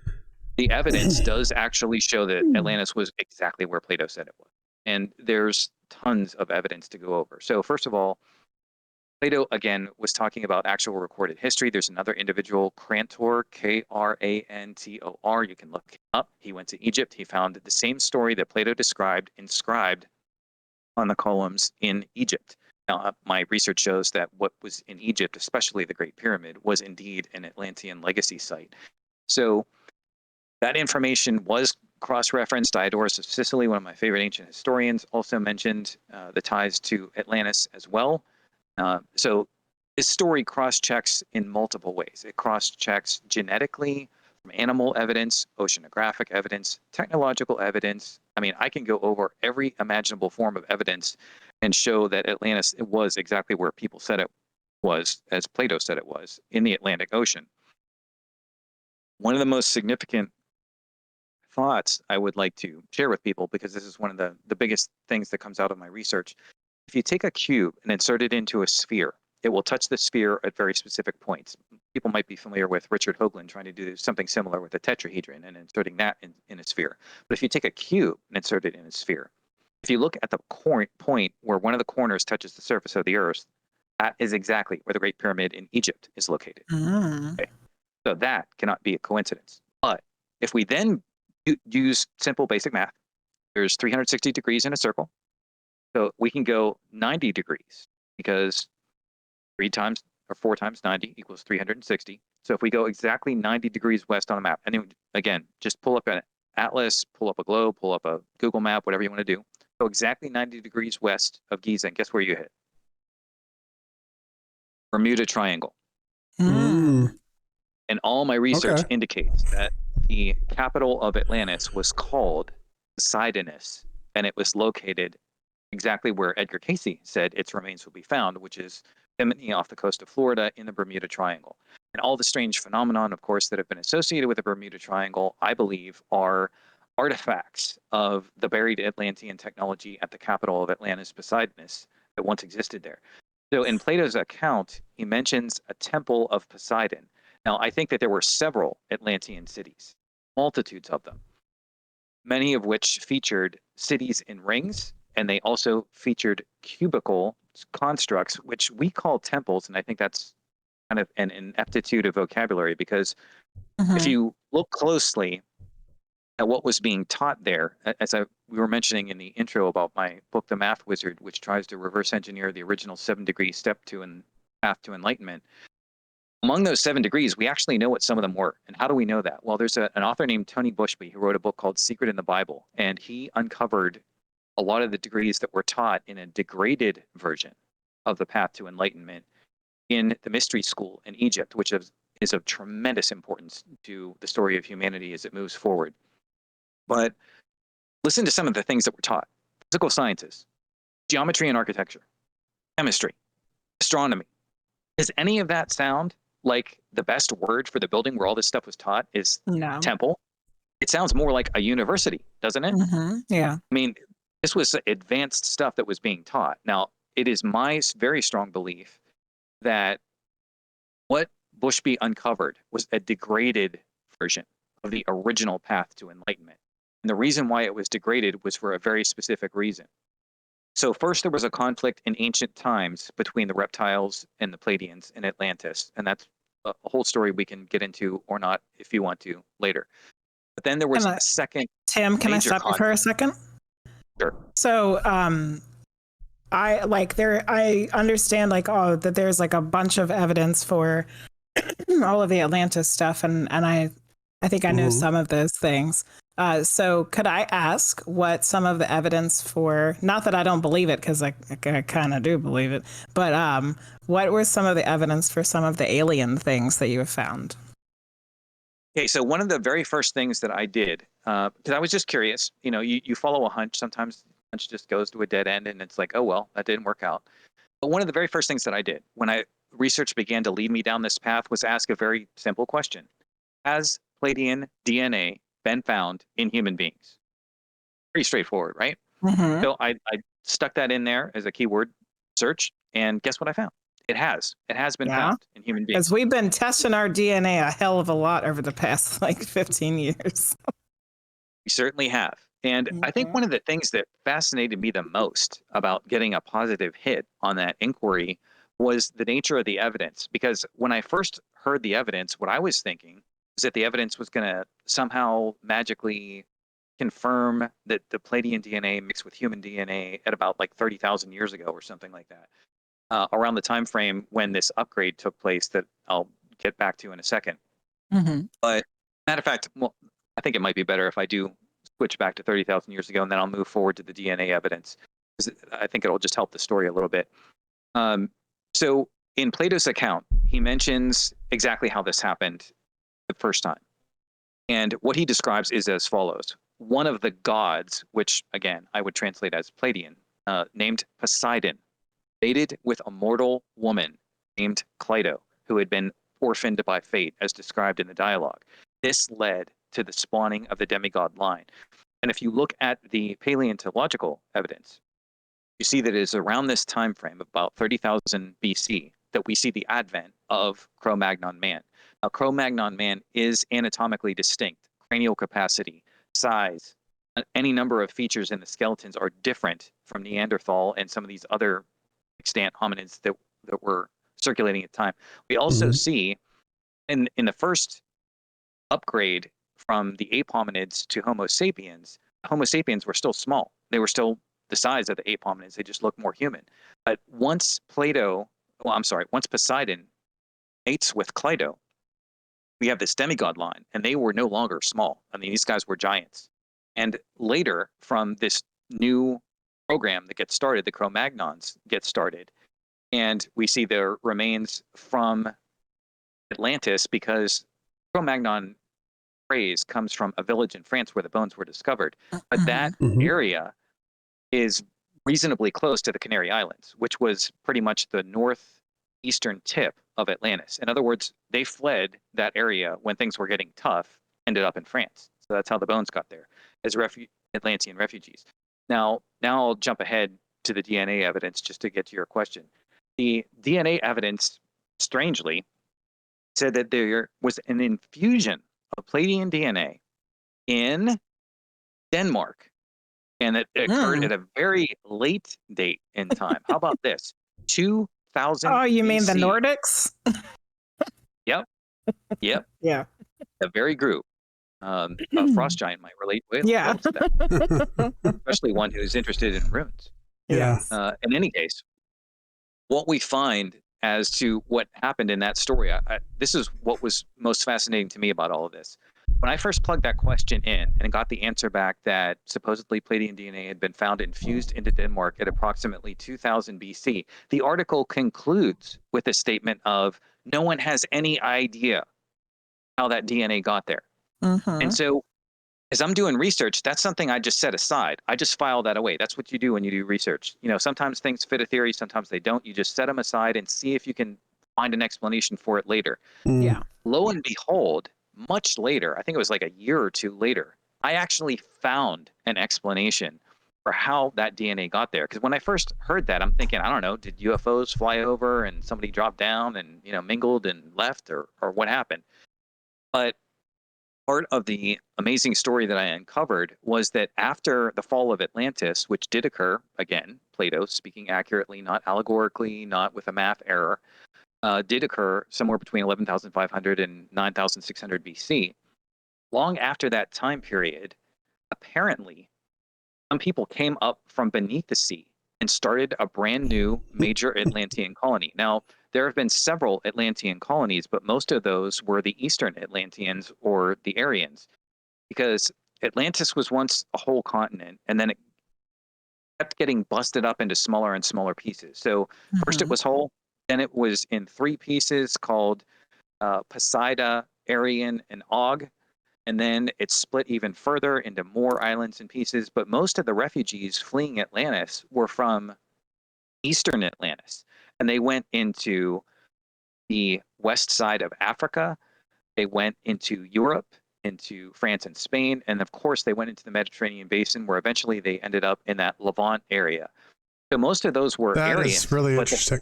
the evidence does actually show that Atlantis was exactly where Plato said it was. And there's tons of evidence to go over. So first of all, Plato, again, was talking about actual recorded history. There's another individual, Crantor, Krantor. You can look him up. He went to Egypt. He found the same story that Plato described inscribed on the columns in Egypt. Now, my research shows that what was in Egypt, especially the Great Pyramid, was indeed an Atlantean legacy site. So that information was cross-referenced Diodorus of Sicily, one of my favorite ancient historians, also mentioned the ties to Atlantis as well. So this story cross-checks in multiple ways. It cross-checks genetically, from animal evidence, oceanographic evidence, technological evidence. I mean, I can go over every imaginable form of evidence and show that Atlantis it was exactly where people said it was, as Plato said it was, in the Atlantic Ocean. One of the most significant thoughts I would like to share with people, because this is one of the biggest things that comes out of my research. If you take a cube and insert it into a sphere, it will touch the sphere at very specific points. People might be familiar with Richard Hoagland trying to do something similar with a tetrahedron and inserting that in a sphere. But if you take a cube and insert it in a sphere, if you look at the point where one of the corners touches the surface of the Earth, that is exactly where the Great Pyramid in Egypt is located. Okay. So that cannot be a coincidence. But if we then use simple basic math, there's 360 degrees in a circle. So we can go 90 degrees because 3 times or 4 times 90 equals 360. So if we go exactly 90 degrees west on a map, and then again, just pull up an atlas, pull up a globe, pull up a Google map, whatever you want to do. Go exactly 90 degrees west of Giza, and guess where you hit? Bermuda Triangle. Mm. And all my research Okay. indicates that the capital of Atlantis was called Sidonus, and it was located exactly where Edgar Cayce said its remains will be found, which is Bimini off the coast of Florida in the Bermuda Triangle. And all the strange phenomenon, of course, that have been associated with the Bermuda Triangle, I believe, are artifacts of the buried Atlantean technology at the capital of Atlantis, Poseidonus, that once existed there. So in Plato's account, he mentions a temple of Poseidon. Now, I think that there were several Atlantean cities, multitudes of them, many of which featured cities in rings, and they also featured cubical constructs, which we call temples. And I think that's kind of an ineptitude of vocabulary, because if you look closely at what was being taught there, as we were mentioning in the intro about my book, The Math Wizard, which tries to reverse engineer the original 7-degree step to and path to enlightenment. Among those 7 degrees, we actually know what some of them were. And how do we know that? Well, there's an author named Tony Bushby who wrote a book called Secret in the Bible, and he uncovered a lot of the degrees that were taught in a degraded version of the path to enlightenment in the mystery school in Egypt, which is of tremendous importance to the story of humanity as it moves forward. But listen to some of the things that were taught: physical sciences, geometry and architecture, chemistry, astronomy. Does any of that sound like the best word for the building where all this stuff was taught is No. temple? It sounds more like a university, doesn't it? Yeah. I mean, this was advanced stuff that was being taught. Now, it is my very strong belief that what Bushby uncovered was a degraded version of the original path to enlightenment. And the reason why it was degraded was for a very specific reason. So first, there was a conflict in ancient times between the reptiles and the Pleiadians in Atlantis. And that's a whole story we can get into or not if you want to later. But then there was a second Tim, can I major stop you for a second? Sure. So, I understand that there's like a bunch of evidence for all of the Atlantis stuff, and I think I know some of those things. So could I ask what some of the evidence for, not that I don't believe it, because I kind of do believe it, but what were some of the evidence for some of the alien things that you have found? Okay, so one of the very first things that I did, because I was just curious, you follow a hunch. Sometimes the hunch just goes to a dead end and it's like, oh, well, that didn't work out. But one of the very first things that I did when research began to lead me down this path was ask a very simple question. Has Pleiadian DNA been found in human beings? Pretty straightforward, right? So I stuck that in there as a keyword search, and guess what I found? It has been found in human beings. Because we've been testing our DNA a hell of a lot over the past 15 years. We certainly have. And I think one of the things that fascinated me the most about getting a positive hit on that inquiry was the nature of the evidence. Because when I first heard the evidence, what I was thinking was that the evidence was going to somehow magically confirm that the Pleiadian DNA mixed with human DNA at about 30,000 years ago or something like that, around the time frame when this upgrade took place that I'll get back to in a second. But matter of fact, well, I think it might be better if I do switch back to 30,000 years ago, and then I'll move forward to the DNA evidence, 'cause I think it'll just help the story a little bit. So in Plato's account, he mentions exactly how this happened the first time. And what he describes is as follows. One of the gods, which again, I would translate as Pleiadian, named Poseidon, mated with a mortal woman named Cleito, who had been orphaned by fate, as described in the dialogue. This led to the spawning of the demigod line. And if you look at the paleontological evidence, you see that it is around this time frame, about 30,000 BC, that we see the advent of Cro-Magnon man. Now, Cro-Magnon man is anatomically distinct. Cranial capacity, size, any number of features in the skeletons are different from Neanderthal and some of these other extant hominids that were circulating at the time. We also see in the first upgrade from the ape hominids to Homo sapiens were still small. They were still the size of the ape hominids. They just looked more human. But once Poseidon mates with Cleito, we have this demigod line, and they were no longer small. I mean, these guys were giants. And later, from this new program that gets started, the Cro-Magnons get started, and we see their remains from Atlantis, because Cro-Magnon phrase comes from a village in France where the bones were discovered. But that area is reasonably close to the Canary Islands, which was pretty much the northeastern tip of Atlantis. In other words, they fled that area when things were getting tough, ended up in France. So that's how the bones got there, as Atlantean refugees. Now I'll jump ahead to the DNA evidence just to get to your question. The DNA evidence, strangely, said that there was an infusion of Pleiadian DNA in Denmark, and it occurred at a very late date in time. How about this? 2000 Oh, you mean the BC. Nordics? Yep. Yeah. The very group. A frost giant might relate well Yeah. to that, especially one who's interested in runes. Yeah. In any case, what we find as to what happened in that story, this is what was most fascinating to me about all of this. When I first plugged that question in and got the answer back that supposedly Pleiadian DNA had been found infused into Denmark at approximately 2000 BC, the article concludes with a statement of, no one has any idea how that DNA got there. And so as I'm doing research, that's something I just set aside. I just file that away. That's what you do when you do research. You know, sometimes things fit a theory, sometimes they don't. You just set them aside and see if you can find an explanation for it later. Yeah. Lo and behold, much later, I think it was like a year or two later, I actually found an explanation for how that DNA got there. Because when I first heard that, I'm thinking, I don't know, did UFOs fly over and somebody dropped down and, mingled and left, or what happened? But part of the amazing story that I uncovered was that after the fall of Atlantis, which did occur, again, Plato speaking accurately, not allegorically, not with a math error, did occur somewhere between 11,500 and 9,600 BC. Long after that time period, apparently, some people came up from beneath the sea and started a brand new major Atlantean colony. Now, there have been several Atlantean colonies, but most of those were the Eastern Atlanteans, or the Aryans, because Atlantis was once a whole continent, and then it kept getting busted up into smaller and smaller pieces. So first it was whole, then it was in 3 pieces called Poseida, Aryan, and Og, and then it split even further into more islands and pieces. But most of the refugees fleeing Atlantis were from Eastern Atlantis, and they went into the west side of Africa. They went into Europe, into France and Spain, and of course they went into the Mediterranean basin, where eventually they ended up in that Levant area. So most of those were Aryans. That is really interesting.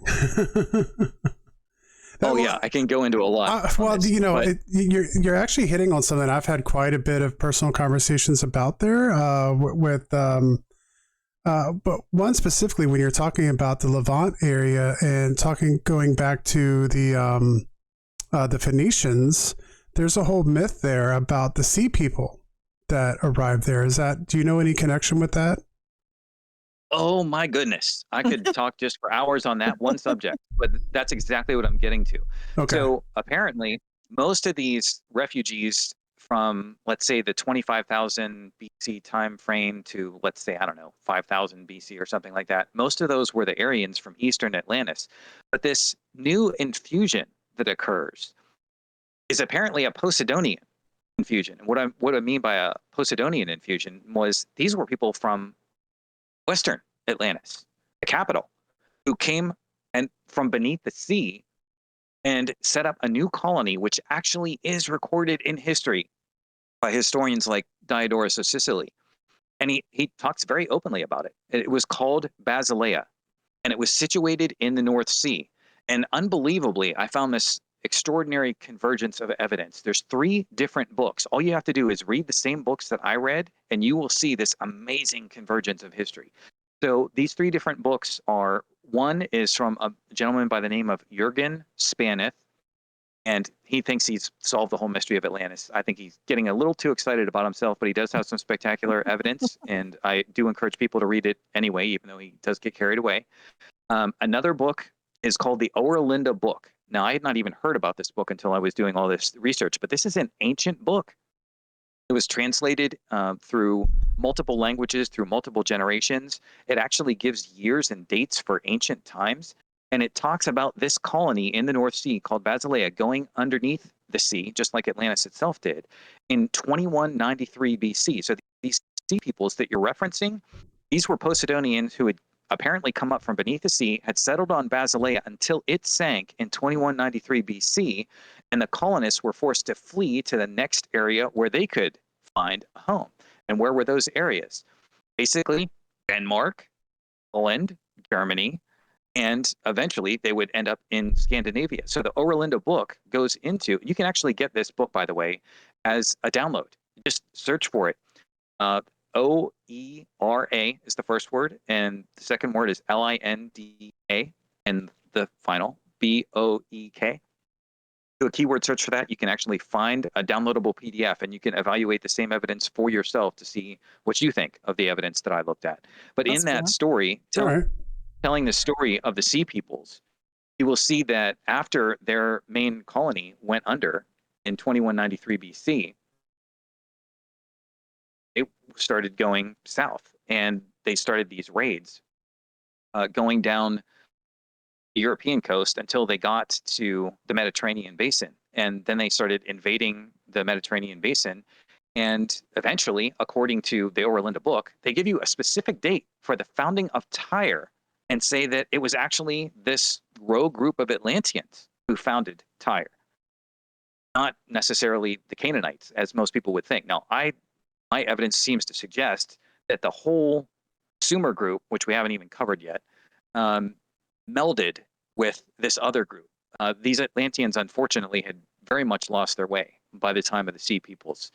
I can go into a lot. You're actually hitting on something I've had quite a bit of personal conversations about there but one specifically, when you're talking about the Levant area and going back to the Phoenicians, there's a whole myth there about the sea people that arrived there. Do you know any connection with that? Oh my goodness. I could talk just for hours on that one subject, but that's exactly what I'm getting to. Okay. So apparently most of these refugees from, let's say, the 25,000 BC time frame to, let's say, I don't know, 5,000 BC or something like that. Most of those were the Aryans from Eastern Atlantis. But this new infusion that occurs is apparently a Posidonian infusion. And what I mean by a Posidonian infusion was these were people from Western Atlantis, the capital, who came and from beneath the sea and set up a new colony, which actually is recorded in history by historians like Diodorus of Sicily. And he talks very openly about it. It was called Basileia, and it was situated in the North Sea. And unbelievably, I found this extraordinary convergence of evidence. There's 3 different books. All you have to do is read the same books that I read, and you will see this amazing convergence of history. So these 3 different books are, one is from a gentleman by the name of Jürgen Spaneth, and he thinks he's solved the whole mystery of Atlantis. I think he's getting a little too excited about himself, but he does have some spectacular evidence, and I do encourage people to read it anyway, even though he does get carried away. Another book is called the Oerlinda Book. Now, I had not even heard about this book until I was doing all this research, but this is an ancient book. It was translated through multiple languages, through multiple generations. It actually gives years and dates for ancient times. And it talks about this colony in the North Sea called Basileia going underneath the sea, just like Atlantis itself did, in 2193 BC. So these sea peoples that you're referencing, these were Posidonians who had apparently come up from beneath the sea, had settled on Basileia until it sank in 2193 BC, and the colonists were forced to flee to the next area where they could find a home. And where were those areas? Basically, Denmark, Holland, Germany, and eventually they would end up in Scandinavia. So the Oerlinda book goes into, you can actually get this book, by the way, as a download. Just search for it. OERA is the first word, and the second word is LINDA, and the final BOEK. Do a keyword search for that. You can actually find a downloadable PDF, and you can evaluate the same evidence for yourself to see what you think of the evidence that I looked at. But That's in that cool. story, telling the story of the sea peoples, you will see that after their main colony went under in 2193 BC, they started going south, and they started these raids going down the European coast until they got to the Mediterranean basin. And then they started invading the Mediterranean basin. And eventually, according to the Oerlinda book, they give you a specific date for the founding of Tyre and say that it was actually this rogue group of Atlanteans who founded Tyre, not necessarily the Canaanites, as most people would think. Now, my evidence seems to suggest that the whole Sumer group, which we haven't even covered yet, melded with this other group. These Atlanteans, unfortunately, had very much lost their way by the time of the Sea Peoples.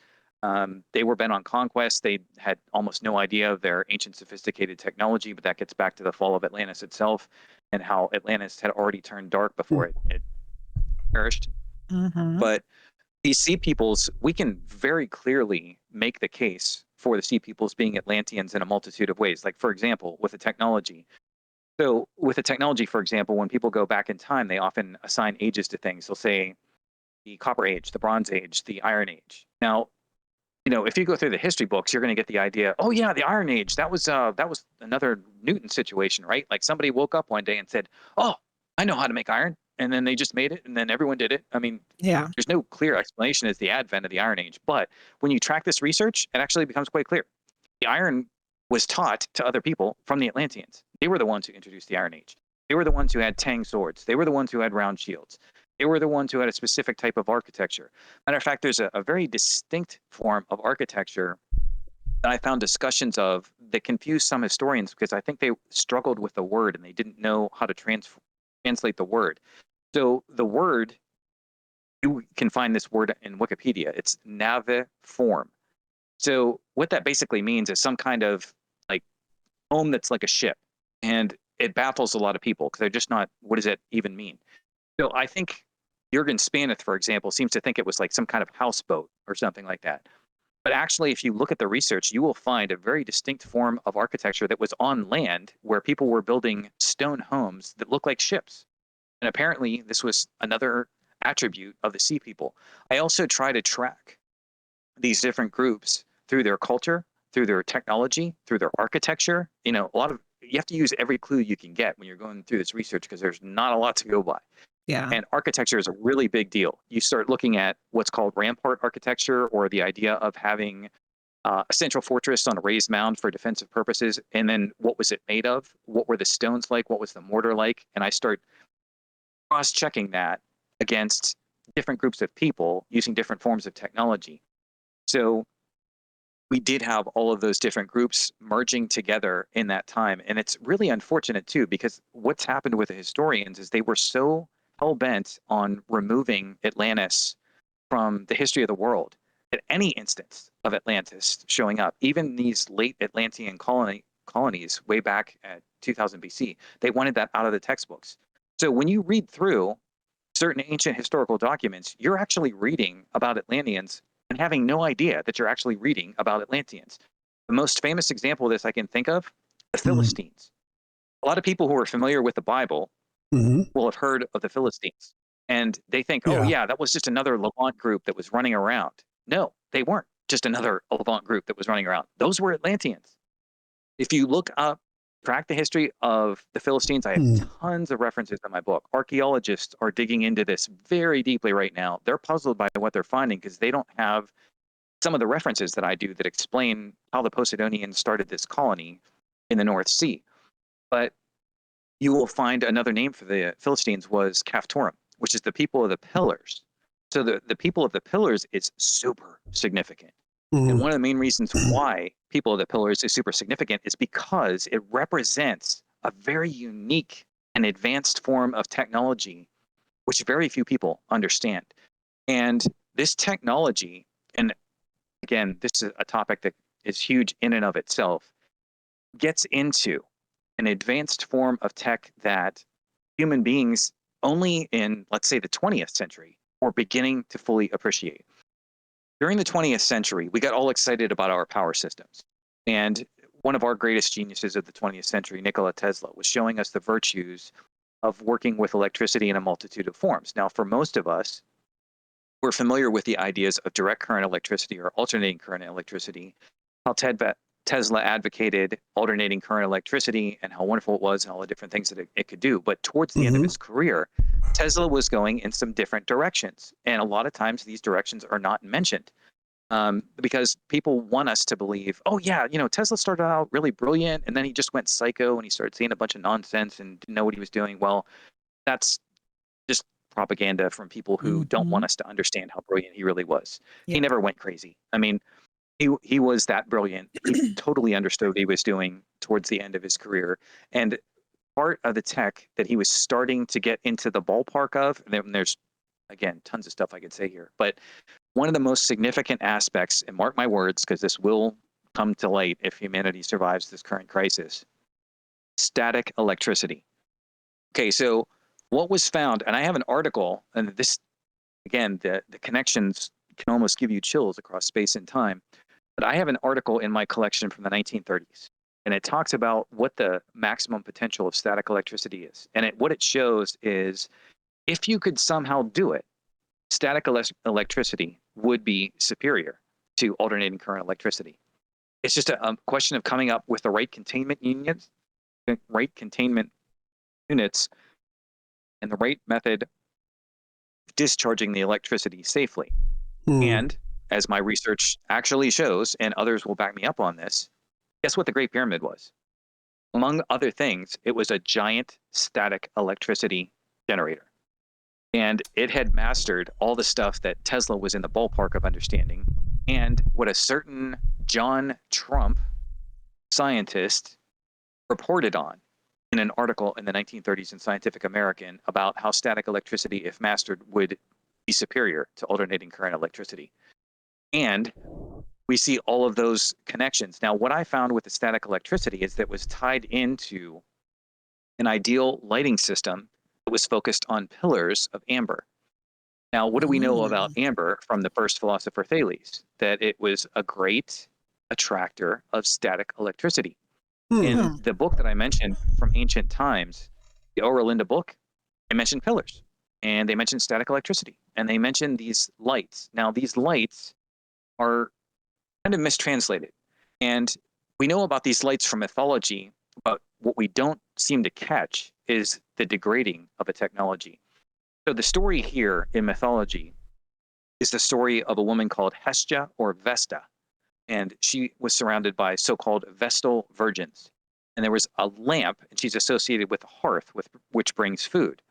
They were bent on conquest. They had almost no idea of their ancient sophisticated technology, but that gets back to the fall of Atlantis itself and how Atlantis had already turned dark before it perished. Mm-hmm. But these Sea Peoples, we can very clearly make the case for the Sea Peoples being Atlanteans in a multitude of ways. Like, for example, with the technology. So with the technology, for example, when people go back in time, they often assign ages to things. They'll say the Copper Age, the Bronze Age, the Iron Age. Now, if you go through the history books, you're going to get the idea, oh yeah, the Iron Age, that was another Newton situation, right? Like somebody woke up one day and said, oh, I know how to make iron. And then they just made it, and then everyone did it. I mean, Yeah. there's no clear explanation as the advent of the Iron Age. But when you track this research, it actually becomes quite clear. The iron was taught to other people from the Atlanteans. They were the ones who introduced the Iron Age. They were the ones who had tang swords. They were the ones who had round shields. They were the ones who had a specific type of architecture. Matter of fact, there's a very distinct form of architecture that I found discussions of that confused some historians because I think they struggled with the word and they didn't know how to translate the word. So the word, you can find this word in Wikipedia. It's naviform. So what that basically means is some kind of like home that's like a ship. And it baffles a lot of people because they're just not, what does it even mean? So I think Jürgen Spaneth, for example, seems to think it was like some kind of houseboat or something like that. But actually, if you look at the research, you will find a very distinct form of architecture that was on land where people were building stone homes that look like ships. And apparently, this was another attribute of the Sea People. I also try to track these different groups through their culture, through their technology, through their architecture. You have to use every clue you can get when you're going through this research because there's not a lot to go by. Yeah. And architecture is a really big deal. You start looking at what's called rampart architecture, or the idea of having a central fortress on a raised mound for defensive purposes. And then what was it made of? What were the stones like? What was the mortar like? And I start cross-checking that against different groups of people using different forms of technology. So we did have all of those different groups merging together in that time. And it's really unfortunate too, because what's happened with the historians is they were so hell-bent on removing Atlantis from the history of the world that any instance of Atlantis showing up, even these late Atlantean colonies way back at 2000 BC, they wanted that out of the textbooks. So when you read through certain ancient historical documents, you're actually reading about Atlanteans and having no idea that you're actually reading about Atlanteans. The most famous example of this I can think of, the Philistines. A lot of people who are familiar with the Bible will have heard of the Philistines. And they think, oh, yeah, that was just another Levant group that was running around. No, they weren't just another Levant group that was running around. Those were Atlanteans. If you look up, track the history of the Philistines, I have tons of references in my book. Archaeologists are digging into this very deeply right now. They're puzzled by what they're finding because they don't have some of the references that I do that explain how the Posidonians started this colony in the North Sea. But you will find another name for the Philistines was Caphtorim, which is the people of the pillars. So the people of the pillars is super significant. And one of the main reasons why people of the pillars is super significant is because it represents a very unique and advanced form of technology, which very few people understand. And this technology, and again, this is a topic that is huge in and of itself, gets into an advanced form of tech that human beings only in, let's say, the 20th century were beginning to fully appreciate. During the 20th century, we got all excited about our power systems. And one of our greatest geniuses of the 20th century, Nikola Tesla, was showing us the virtues of working with electricity in a multitude of forms. Now, for most of us, we're familiar with the ideas of direct current electricity or alternating current electricity, how Tesla advocated alternating current electricity and how wonderful it was and all the different things that it could do. But towards the end of his career, Tesla was going in some different directions. And a lot of times these directions are not mentioned because people want us to believe, oh, yeah, Tesla started out really brilliant and then he just went psycho and he started saying a bunch of nonsense and didn't know what he was doing. Well, that's just propaganda from people who don't want us to understand how brilliant he really was. Yeah. He never went crazy. I mean, he was that brilliant. He totally understood what he was doing towards the end of his career. And part of the tech that he was starting to get into the ballpark of, and there's, again, tons of stuff I could say here, but one of the most significant aspects, and mark my words, because this will come to light if humanity survives this current crisis, static electricity. Okay, so what was found, and I have an article, and this, again, the connections can almost give you chills across space and time, but I have an article in my collection from the 1930s, and it talks about what the maximum potential of static electricity is. And what it shows is if you could somehow do it, static electricity would be superior to alternating current electricity. It's just a question of coming up with the right containment units, and the right method of discharging the electricity safely. And as my research actually shows, and others will back me up on this, guess what the Great Pyramid was? Among other things, it was a giant static electricity generator. And it had mastered all the stuff that Tesla was in the ballpark of understanding, and what a certain John Trump scientist reported on in an article in the 1930s in Scientific American about how static electricity, if mastered, would be superior to alternating current electricity. And we see all of those connections. Now, what I found with the static electricity is that it was tied into an ideal lighting system that was focused on pillars of amber. Now, what do we know about amber from the first philosopher Thales? That it was a great attractor of static electricity. In the book that I mentioned from ancient times, the Orelinda book, they mentioned pillars and they mentioned static electricity and they mentioned these lights. Now, these lights are kind of mistranslated. And we know about these lights from mythology, but what we don't seem to catch is the degrading of a technology. So the story here in mythology is the story of a woman called Hestia or Vesta. And she was surrounded by so-called Vestal virgins. And there was a lamp, and she's associated with a hearth, which brings food.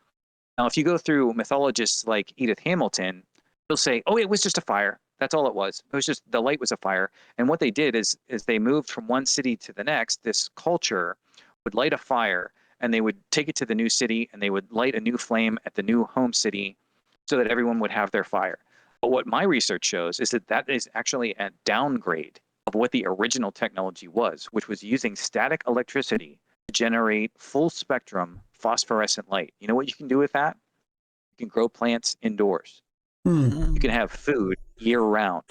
Now, if you go through mythologists like Edith Hamilton, they'll say, oh, it was just a fire. That's all it was. It was just the light was a fire. And what they did is they moved from one city to the next. This culture would light a fire, and they would take it to the new city, and they would light a new flame at the new home city so that everyone would have their fire. But what my research shows is that is actually a downgrade of what the original technology was, which was using static electricity to generate full spectrum phosphorescent light. You know what you can do with that? You can grow plants indoors. You can have food year round.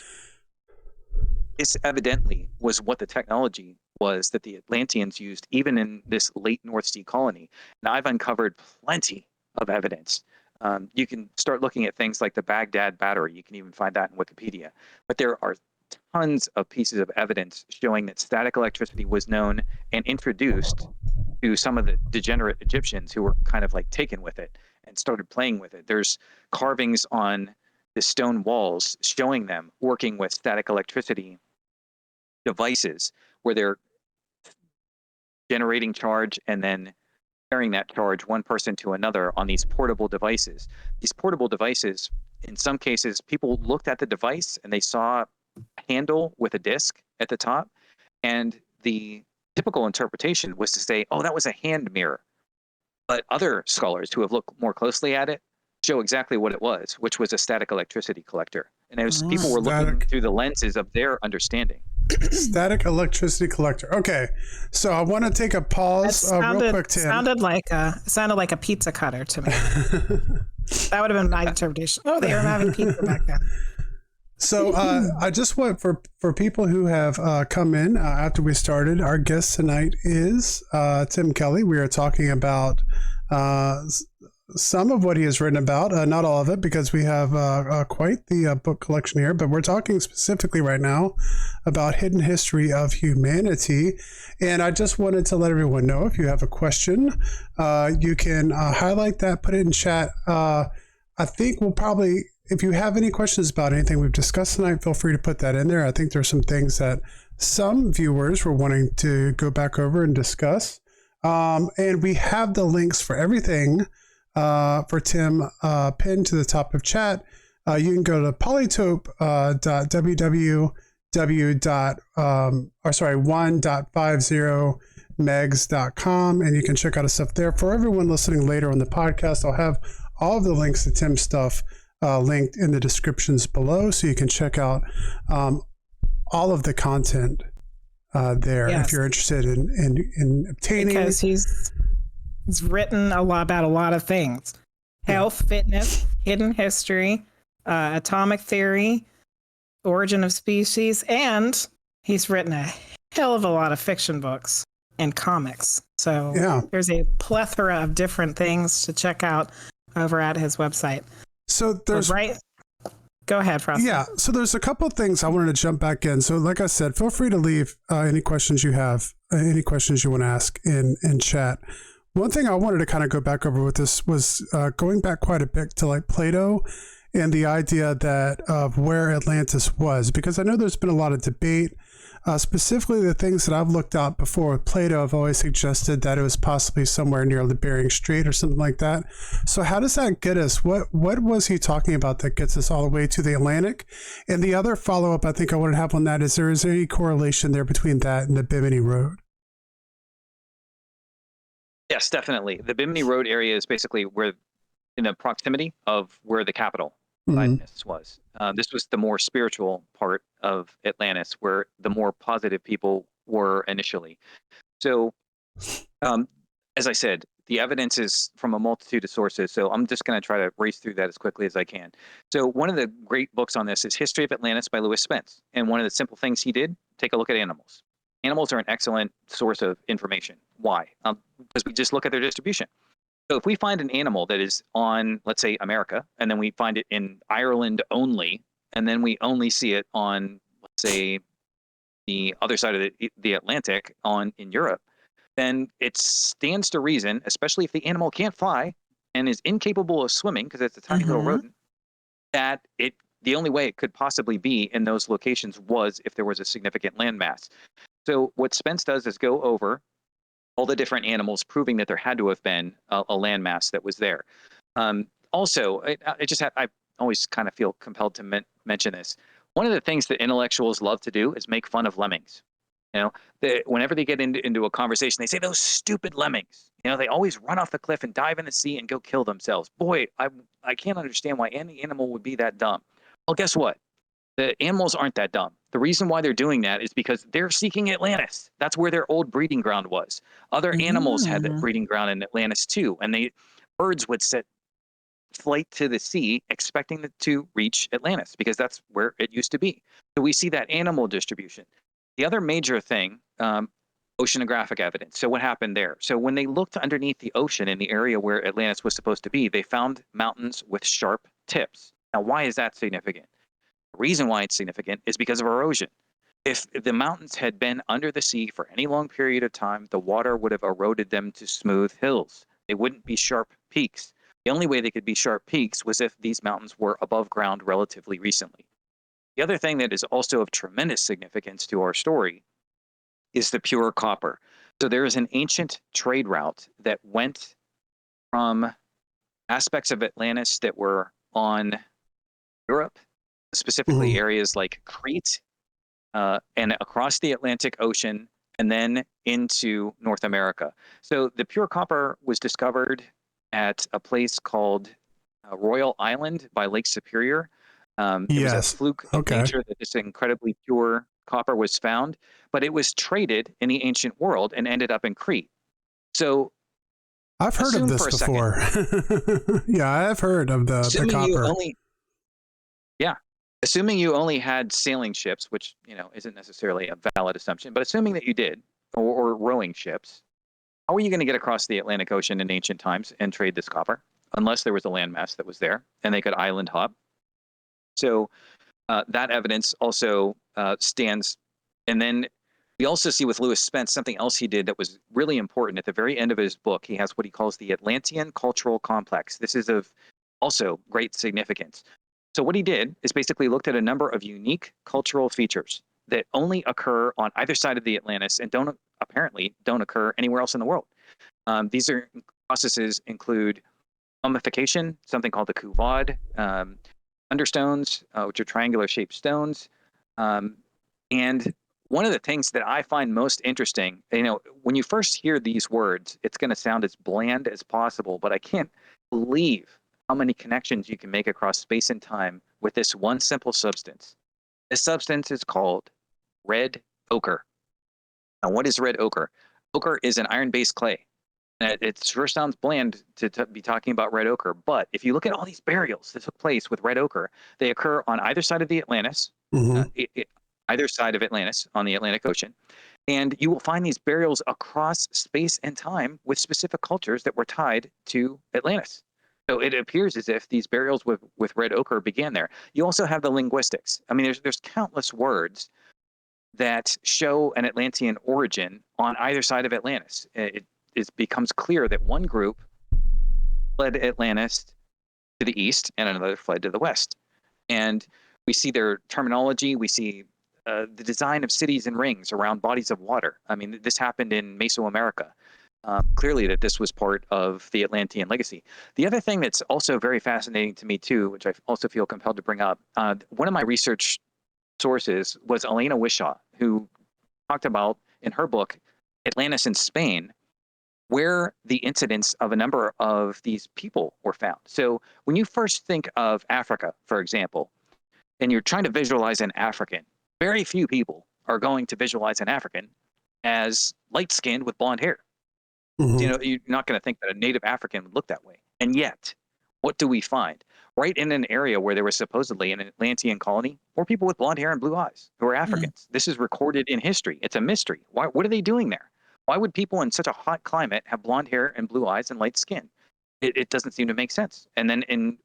This evidently was what the technology was that the Atlanteans used even in this late North Sea colony. And I've uncovered plenty of evidence. You can start looking at things like the Baghdad battery. You can even find that in Wikipedia. But there are tons of pieces of evidence showing that static electricity was known and introduced to some of the degenerate Egyptians who were kind of like taken with it and started playing with it. There's carvings on the stone walls showing them working with static electricity devices where they're generating charge and then carrying that charge one person to another on these portable devices. These portable devices, in some cases, people looked at the device and they saw a handle with a disc at the top, and the typical interpretation was to say, oh, that was a hand mirror. But other scholars who have looked more closely at it show exactly what it was, which was a static electricity collector. And as people were looking through the lenses of their understanding. Static electricity collector. Okay, so I want to take a pause real quick, Tim. Sounded like a pizza cutter to me. That would have been my interpretation. Oh, they were having pizza back then. So I just want for people who have come in after we started, our guest tonight is Tim Kelly. We are talking about some of what he has written about, not all of it, because we have quite the book collection here, but we're talking specifically right now about hidden history of humanity. And I just wanted to let everyone know, if you have a question, you can highlight that, put it in chat. I think we'll probably, if you have any questions about anything we've discussed tonight, feel free to put that in there. I think there's some things that some viewers were wanting to go back over and discuss. And we have the links for everything for Tim pinned to the top of chat. You can go to polytope.1.50megs.com, and you can check out his stuff there. For everyone listening later on the podcast, I'll have all of the links to Tim's stuff linked in the descriptions below, so you can check out all of the content there if you're interested in obtaining. Because he's written a lot about a lot of things: health, fitness, hidden history, atomic theory, origin of species, and he's written a hell of a lot of fiction books and comics. So there's a plethora of different things to check out over at his website. So there's Go ahead, Frost. Yeah, so there's a couple of things I wanted to jump back in. So like I said, feel free to leave any questions you have, any questions you want to ask in chat. One thing I wanted to kind of go back over with this was going back quite a bit to like Plato and the idea that of where Atlantis was, because I know there's been a lot of debate. Specifically, the things that I've looked at before with Plato have always suggested that it was possibly somewhere near the Bering Strait or something like that. So how does that get us? What was he talking about that gets us all the way to the Atlantic? And the other follow-up I think I wanted to have on that is there any correlation there between that and the Bimini Road? Yes, definitely. The Bimini Road area is basically where, in the proximity of where the capital Atlantis was. This was the more spiritual part of Atlantis, where the more positive people were initially. So, as I said, the evidence is from a multitude of sources. So I'm just going to try to race through that as quickly as I can. So one of the great books on this is History of Atlantis by Lewis Spence. And one of the simple things he did, take a look at animals. Animals are an excellent source of information. Why? Because we just look at their distribution. So if we find an animal that is on, let's say, America, and then we find it in Ireland only, and then we only see it on say, the other side of the Atlantic in Europe, then it stands to reason, especially if the animal can't fly and is incapable of swimming because it's a tiny little Mm-hmm. rodent, that the only way it could possibly be in those locations was if there was a significant landmass. So what Spence does is go over all the different animals, proving that there had to have been a landmass that was there. Also, I always kind of feel compelled to mention this. One of the things that intellectuals love to do is make fun of lemmings. Whenever they get into a conversation, they say those stupid lemmings. They always run off the cliff and dive in the sea and go kill themselves. Boy, I can't understand why any animal would be that dumb. Well, guess what? The animals aren't that dumb. The reason why they're doing that is because they're seeking Atlantis. That's where their old breeding ground was. Other animals had that breeding ground in Atlantis too, and birds would set flight to the sea expecting to reach Atlantis because that's where it used to be. So we see that animal distribution. The other major thing, oceanographic evidence. So what happened there? So when they looked underneath the ocean in the area where Atlantis was supposed to be, they found mountains with sharp tips. Now, why is that significant? The reason why it's significant is because of erosion. If the mountains had been under the sea for any long period of time, the water would have eroded them to smooth hills. They wouldn't be sharp peaks. The only way they could be sharp peaks was if these mountains were above ground relatively recently. The other thing that is also of tremendous significance to our story is the pure copper. So there is an ancient trade route that went from aspects of Atlantis that were on Europe, specifically areas like Crete, and across the Atlantic Ocean, and then into North America. So the pure copper was discovered at a place called Royal Island by Lake Superior. It was a fluke of nature that this incredibly pure copper was found, but it was traded in the ancient world and ended up in Crete. So I've heard of this before. Yeah, I've heard of the copper. Assuming you only had sailing ships, which isn't necessarily a valid assumption, but assuming that you did, or rowing ships, how are you going to get across the Atlantic Ocean in ancient times and trade this copper? Unless there was a landmass that was there and they could island hop. So that evidence also stands. And then we also see with Lewis Spence something else he did that was really important. At the very end of his book, he has what he calls the Atlantean Cultural Complex. This is of also great significance. So what he did is basically looked at a number of unique cultural features that only occur on either side of the Atlantis and apparently don't occur anywhere else in the world. These processes include mummification, something called the couvade, understones, which are triangular shaped stones. And one of the things that I find most interesting, when you first hear these words, it's going to sound as bland as possible, but I can't believe how many connections you can make across space and time with this one simple substance. This substance is called red ochre. Now, what is red ochre? Ochre is an iron-based clay. It sure sounds bland to be talking about red ochre, but if you look at all these burials that took place with red ochre, they occur on either side of the Atlantis, either side of Atlantis on the Atlantic Ocean, and you will find these burials across space and time with specific cultures that were tied to Atlantis. So it appears as if these burials with red ochre began there. You also have the linguistics. I mean, there's countless words that show an Atlantean origin on either side of Atlantis. It becomes clear that one group fled Atlantis to the east and another fled to the west. And we see their terminology. We see the design of cities and rings around bodies of water. I mean, this happened in Mesoamerica. Clearly that this was part of the Atlantean legacy. The other thing that's also very fascinating to me too, which I also feel compelled to bring up, one of my research sources was Elena Wishaw, who talked about in her book, Atlantis in Spain, where the incidents of a number of these people were found. So when you first think of Africa, for example, and you're trying to visualize an African, very few people are going to visualize an African as light-skinned with blonde hair. You're not going to think that a native African would look that way. And yet, what do we find? Right in an area where there was supposedly an Atlantean colony, more people with blonde hair and blue eyes who are Africans. This is recorded in history. It's a mystery. What are they doing there? Why would people in such a hot climate have blonde hair and blue eyes and light skin? It doesn't seem to make sense. And then in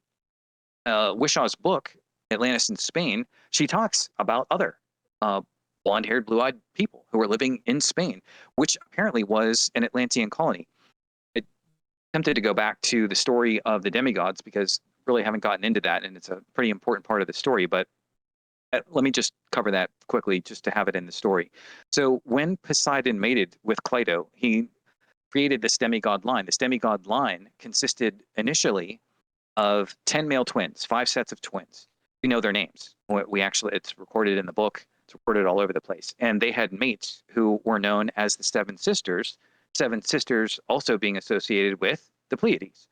Wishaw's book, Atlantis in Spain, she talks about other blonde-haired, blue-eyed people who were living in Spain, which apparently was an Atlantean colony. I attempted to go back to the story of the demigods because really haven't gotten into that, and it's a pretty important part of the story. But let me just cover that quickly just to have it in the story. So when Poseidon mated with Cleito, he created this demigod line. This demigod line consisted initially of 10 male twins, 5 sets of twins. We know their names. It's recorded in the book. It's recorded all over the place. And they had mates who were known as the Seven Sisters also being associated with the Pleiades.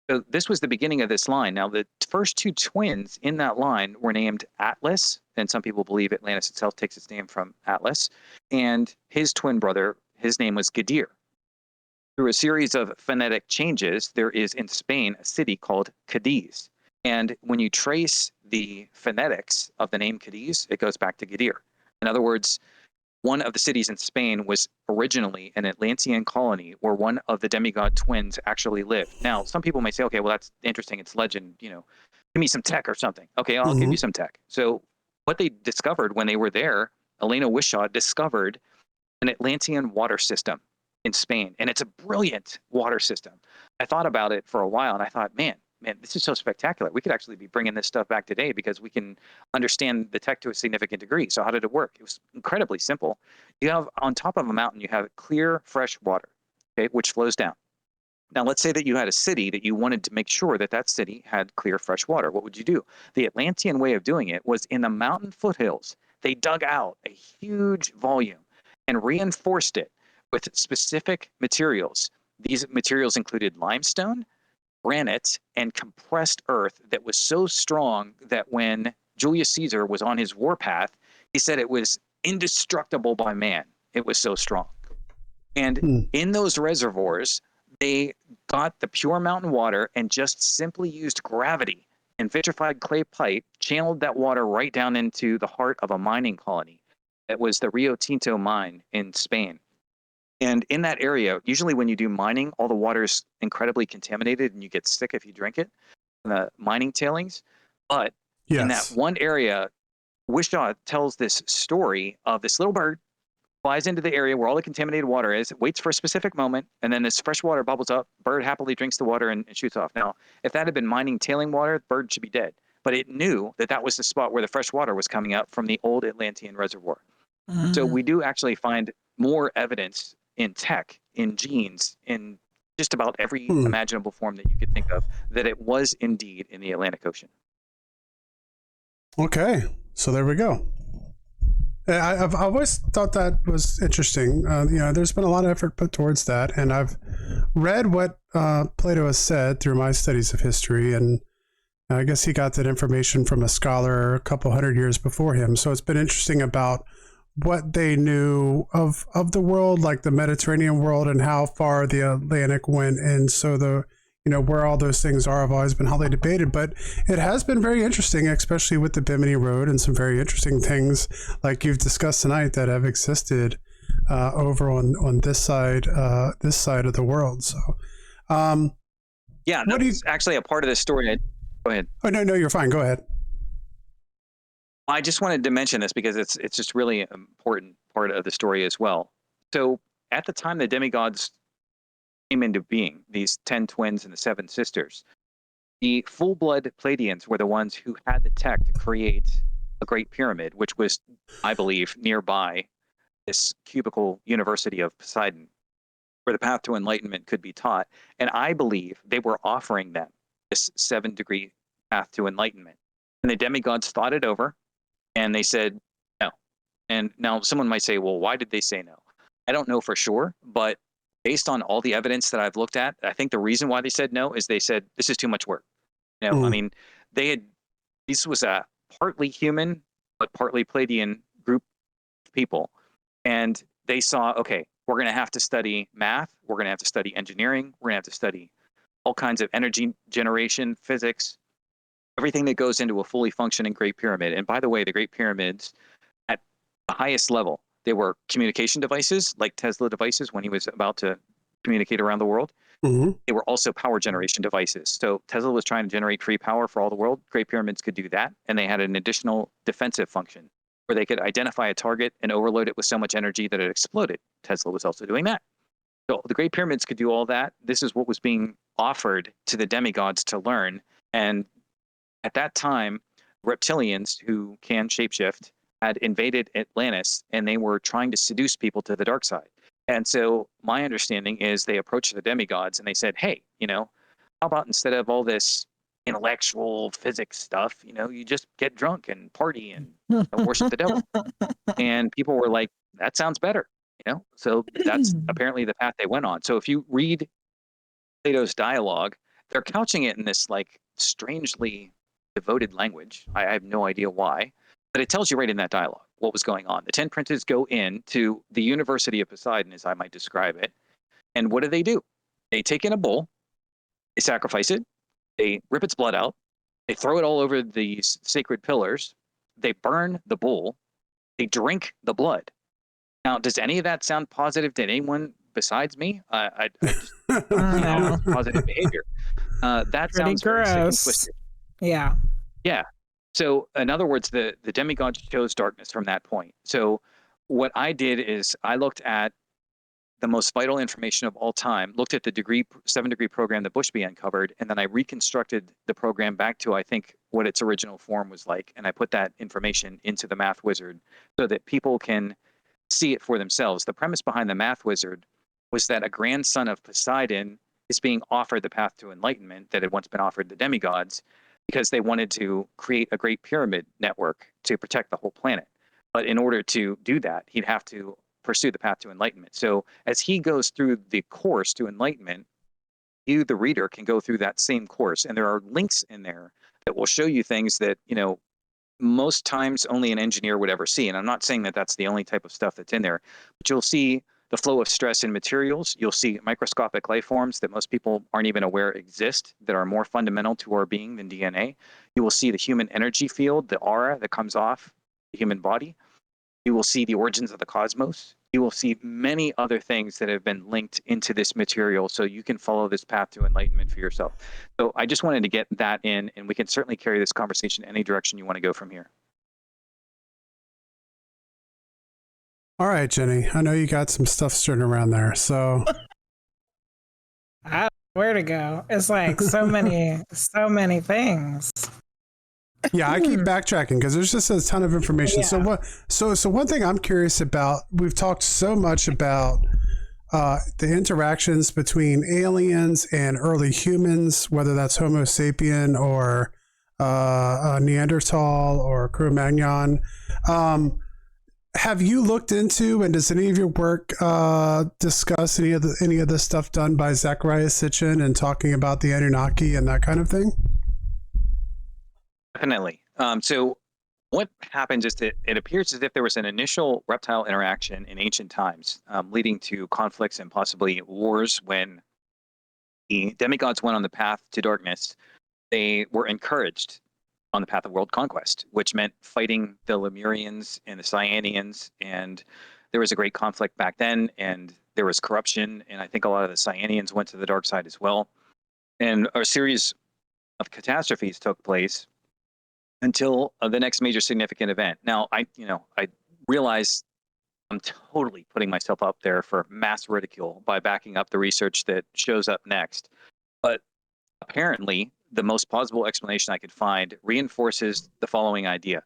So this was the beginning of this line. Now, the first 2 twins in that line were named Atlas, and some people believe Atlantis itself takes its name from Atlas. And his twin brother, his name was Gadir. Through a series of phonetic changes, there is in Spain a city called Cadiz. And when you trace the phonetics of the name Cadiz, it goes back to Gadir. In other words, one of the cities in Spain was originally an Atlantean colony where one of the demigod twins actually lived. Now, some people may say, okay, well, that's interesting. It's legend, give me some tech or something. Okay, I'll give you some tech. So what they discovered when they were there, Elena Wishaw discovered an Atlantean water system in Spain, and it's a brilliant water system. I thought about it for a while, and I thought, man, this is so spectacular. We could actually be bringing this stuff back today because we can understand the tech to a significant degree. So how did it work? It was incredibly simple. You have on top of a mountain, you have clear, fresh water, okay, which flows down. Now, let's say that you had a city that you wanted to make sure that that city had clear, fresh water. What would you do? The Atlantean way of doing it was in the mountain foothills. They dug out a huge volume and reinforced it with specific materials. These materials included limestone, granite, and compressed earth that was so strong that when Julius Caesar was on his warpath, he said it was indestructible by man. It was so strong. And in those reservoirs, they got the pure mountain water and just simply used gravity and vitrified clay pipe, channeled that water right down into the heart of a mining colony. That was the Rio Tinto mine in Spain. And in that area, usually when you do mining, all the water is incredibly contaminated and you get sick if you drink it, the mining tailings. But in that one area, Wishaw tells this story of this little bird flies into the area where all the contaminated water is, waits for a specific moment, and then this fresh water bubbles up, bird happily drinks the water and shoots off. Now, if that had been mining tailing water, the bird should be dead. But it knew that that was the spot where the fresh water was coming up from the old Atlantean reservoir. So we do actually find more evidence in tech, in genes, in just about every imaginable form that you could think of, that it was indeed in the Atlantic Ocean. Okay, so there we go. I've always thought that was interesting. There's been a lot of effort put towards that, and I've read what Plato has said through my studies of history, and I guess he got that information from a scholar a couple hundred years before him. So it's been interesting about what they knew of the world, like the Mediterranean world, and how far the Atlantic went. And so where all those things are have always been highly debated, but it has been very interesting, especially with the Bimini Road and some very interesting things like you've discussed tonight that have existed over on this side of the world. So, yeah, that's actually a part of the story. Go ahead. Oh, no, you're fine. Go ahead. I just wanted to mention this because it's just really an important part of the story as well. So at the time the demigods came into being, these 10 twins and the 7 sisters, the full-blood Pleiadians were the ones who had the tech to create a great pyramid, which was, I believe, nearby this cubical University of Poseidon, where the path to enlightenment could be taught. And I believe they were offering them this 7-degree path to enlightenment. And the demigods thought it over, and they said no. And now someone might say, well, why did they say no? I don't know for sure, but based on all the evidence that I've looked at, I think the reason why they said no is they said, this is too much work. I mean, this was a partly human, but partly Pleiadian group of people. And they saw, okay, we're going to have to study math. We're going to have to study engineering. We're going to have to study all kinds of energy generation, physics, everything that goes into a fully functioning Great Pyramid. And by the way, the Great Pyramids, at the highest level, they were communication devices, like Tesla devices when he was about to communicate around the world. They were also power generation devices. So Tesla was trying to generate free power for all the world. Great Pyramids could do that. And they had an additional defensive function. where they could identify a target and overload it with so much energy that it exploded. Tesla was also doing that. So the Great Pyramids could do all that. This is what was being offered to the demigods to learn. And at that time, reptilians who can shapeshift had invaded Atlantis, and they were trying to seduce people to the dark side. And so my understanding is they approached the demigods and they said, hey, how about instead of all this intellectual physics stuff, you just get drunk and party and worship the devil. And people were like, that sounds better, So that's apparently the path they went on. So if you read Plato's dialogue, they're couching it in this like strangely devoted language. I have no idea why, but it tells you right in that dialogue what was going on. The 10 princes go into the University of Poseidon, as I might describe it. And what do? They take in a bull, they sacrifice it, they rip its blood out, they throw it all over these sacred pillars, they burn the bull, they drink the blood. Now, does any of that sound positive to anyone besides me? I just it's positive behavior. That Pretty sounds very sick and gross. twisted. Yeah. Yeah. So, in other words, the demigods chose darkness from that point. So, what I did is I looked at the most vital information of all time, looked at the 7-degree program that Bushby uncovered, and then I reconstructed the program back to, I think, what its original form was like. And I put that information into the Math Wizard so that people can see it for themselves. The premise behind the Math Wizard was that a grandson of Poseidon is being offered the path to enlightenment that had once been offered the demigods because they wanted to create a great pyramid network to protect the whole planet. But in order to do that, he'd have to pursue the path to enlightenment. So as he goes through the course to enlightenment, you, the reader, can go through that same course. And there are links in there that will show you things that, most times only an engineer would ever see. And I'm not saying that that's the only type of stuff that's in there, but you'll see the flow of stress in materials. You'll see microscopic life forms that most people aren't even aware exist that are more fundamental to our being than DNA. You will see the human energy field, the aura that comes off the human body. You will see the origins of the cosmos. You will see many other things that have been linked into this material so you can follow this path to enlightenment for yourself. So I just wanted to get that in, and we can certainly carry this conversation any direction you want to go from here. All right, Jenny, I know you got some stuff stirring around there. So I don't know where to go. It's like so many things. yeah, I keep backtracking because there's just a ton of information. Yeah. So one thing I'm curious about, we've talked so much about the interactions between aliens and early humans, whether that's Homo sapien or Neanderthal or Cro-Magnon. Have you looked into, and does any of your work discuss any of the stuff done by Zecharia Sitchin and talking about the Anunnaki and that kind of thing? Definitely. So what happens is that it appears as if there was an initial reptile interaction in ancient times, leading to conflicts and possibly wars. When the demigods went on the path to darkness, they were encouraged on the path of world conquest, which meant fighting the Lemurians and the Cyanians. And there was a great conflict back then, and there was corruption. And I think a lot of the Cyanians went to the dark side as well. And a series of catastrophes took place until the next major significant event. Now, I realize I'm totally putting myself up there for mass ridicule by backing up the research that shows up next. But apparently, the most plausible explanation I could find reinforces the following idea: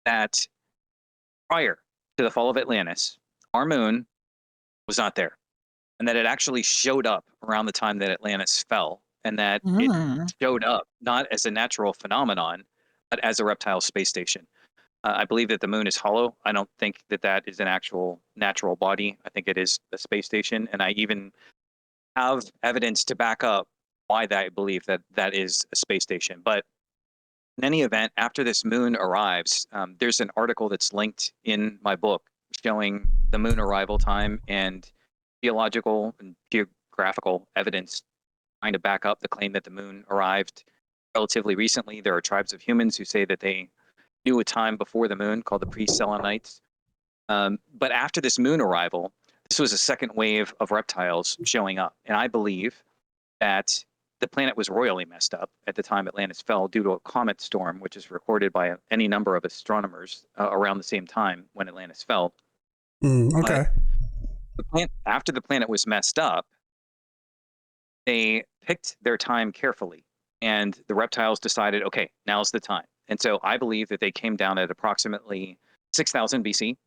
that prior to the fall of Atlantis, our moon was not there, and that it actually showed up around the time that Atlantis fell, and that it showed up not as a natural phenomenon, but as a reptile space station. I believe that the moon is hollow. I don't think that that is an actual natural body. I think it is a space station, and I even have evidence to back up why that I believe that that is a space station. But in any event, after this moon arrives, there's an article that's linked in my book showing the moon arrival time and geological and geographical evidence trying to back up the claim that the moon arrived relatively recently. There are tribes of humans who say that they knew a time before the moon called the pre-Selenites. But after this moon arrival, this was a second wave of reptiles showing up. And I believe that the planet was royally messed up at the time Atlantis fell due to a comet storm, which is recorded by any number of astronomers around the same time when Atlantis fell. Okay. But after the planet was messed up, they picked their time carefully, and the reptiles decided, okay, now's the time. And so I believe that they came down at approximately 6,000 BC.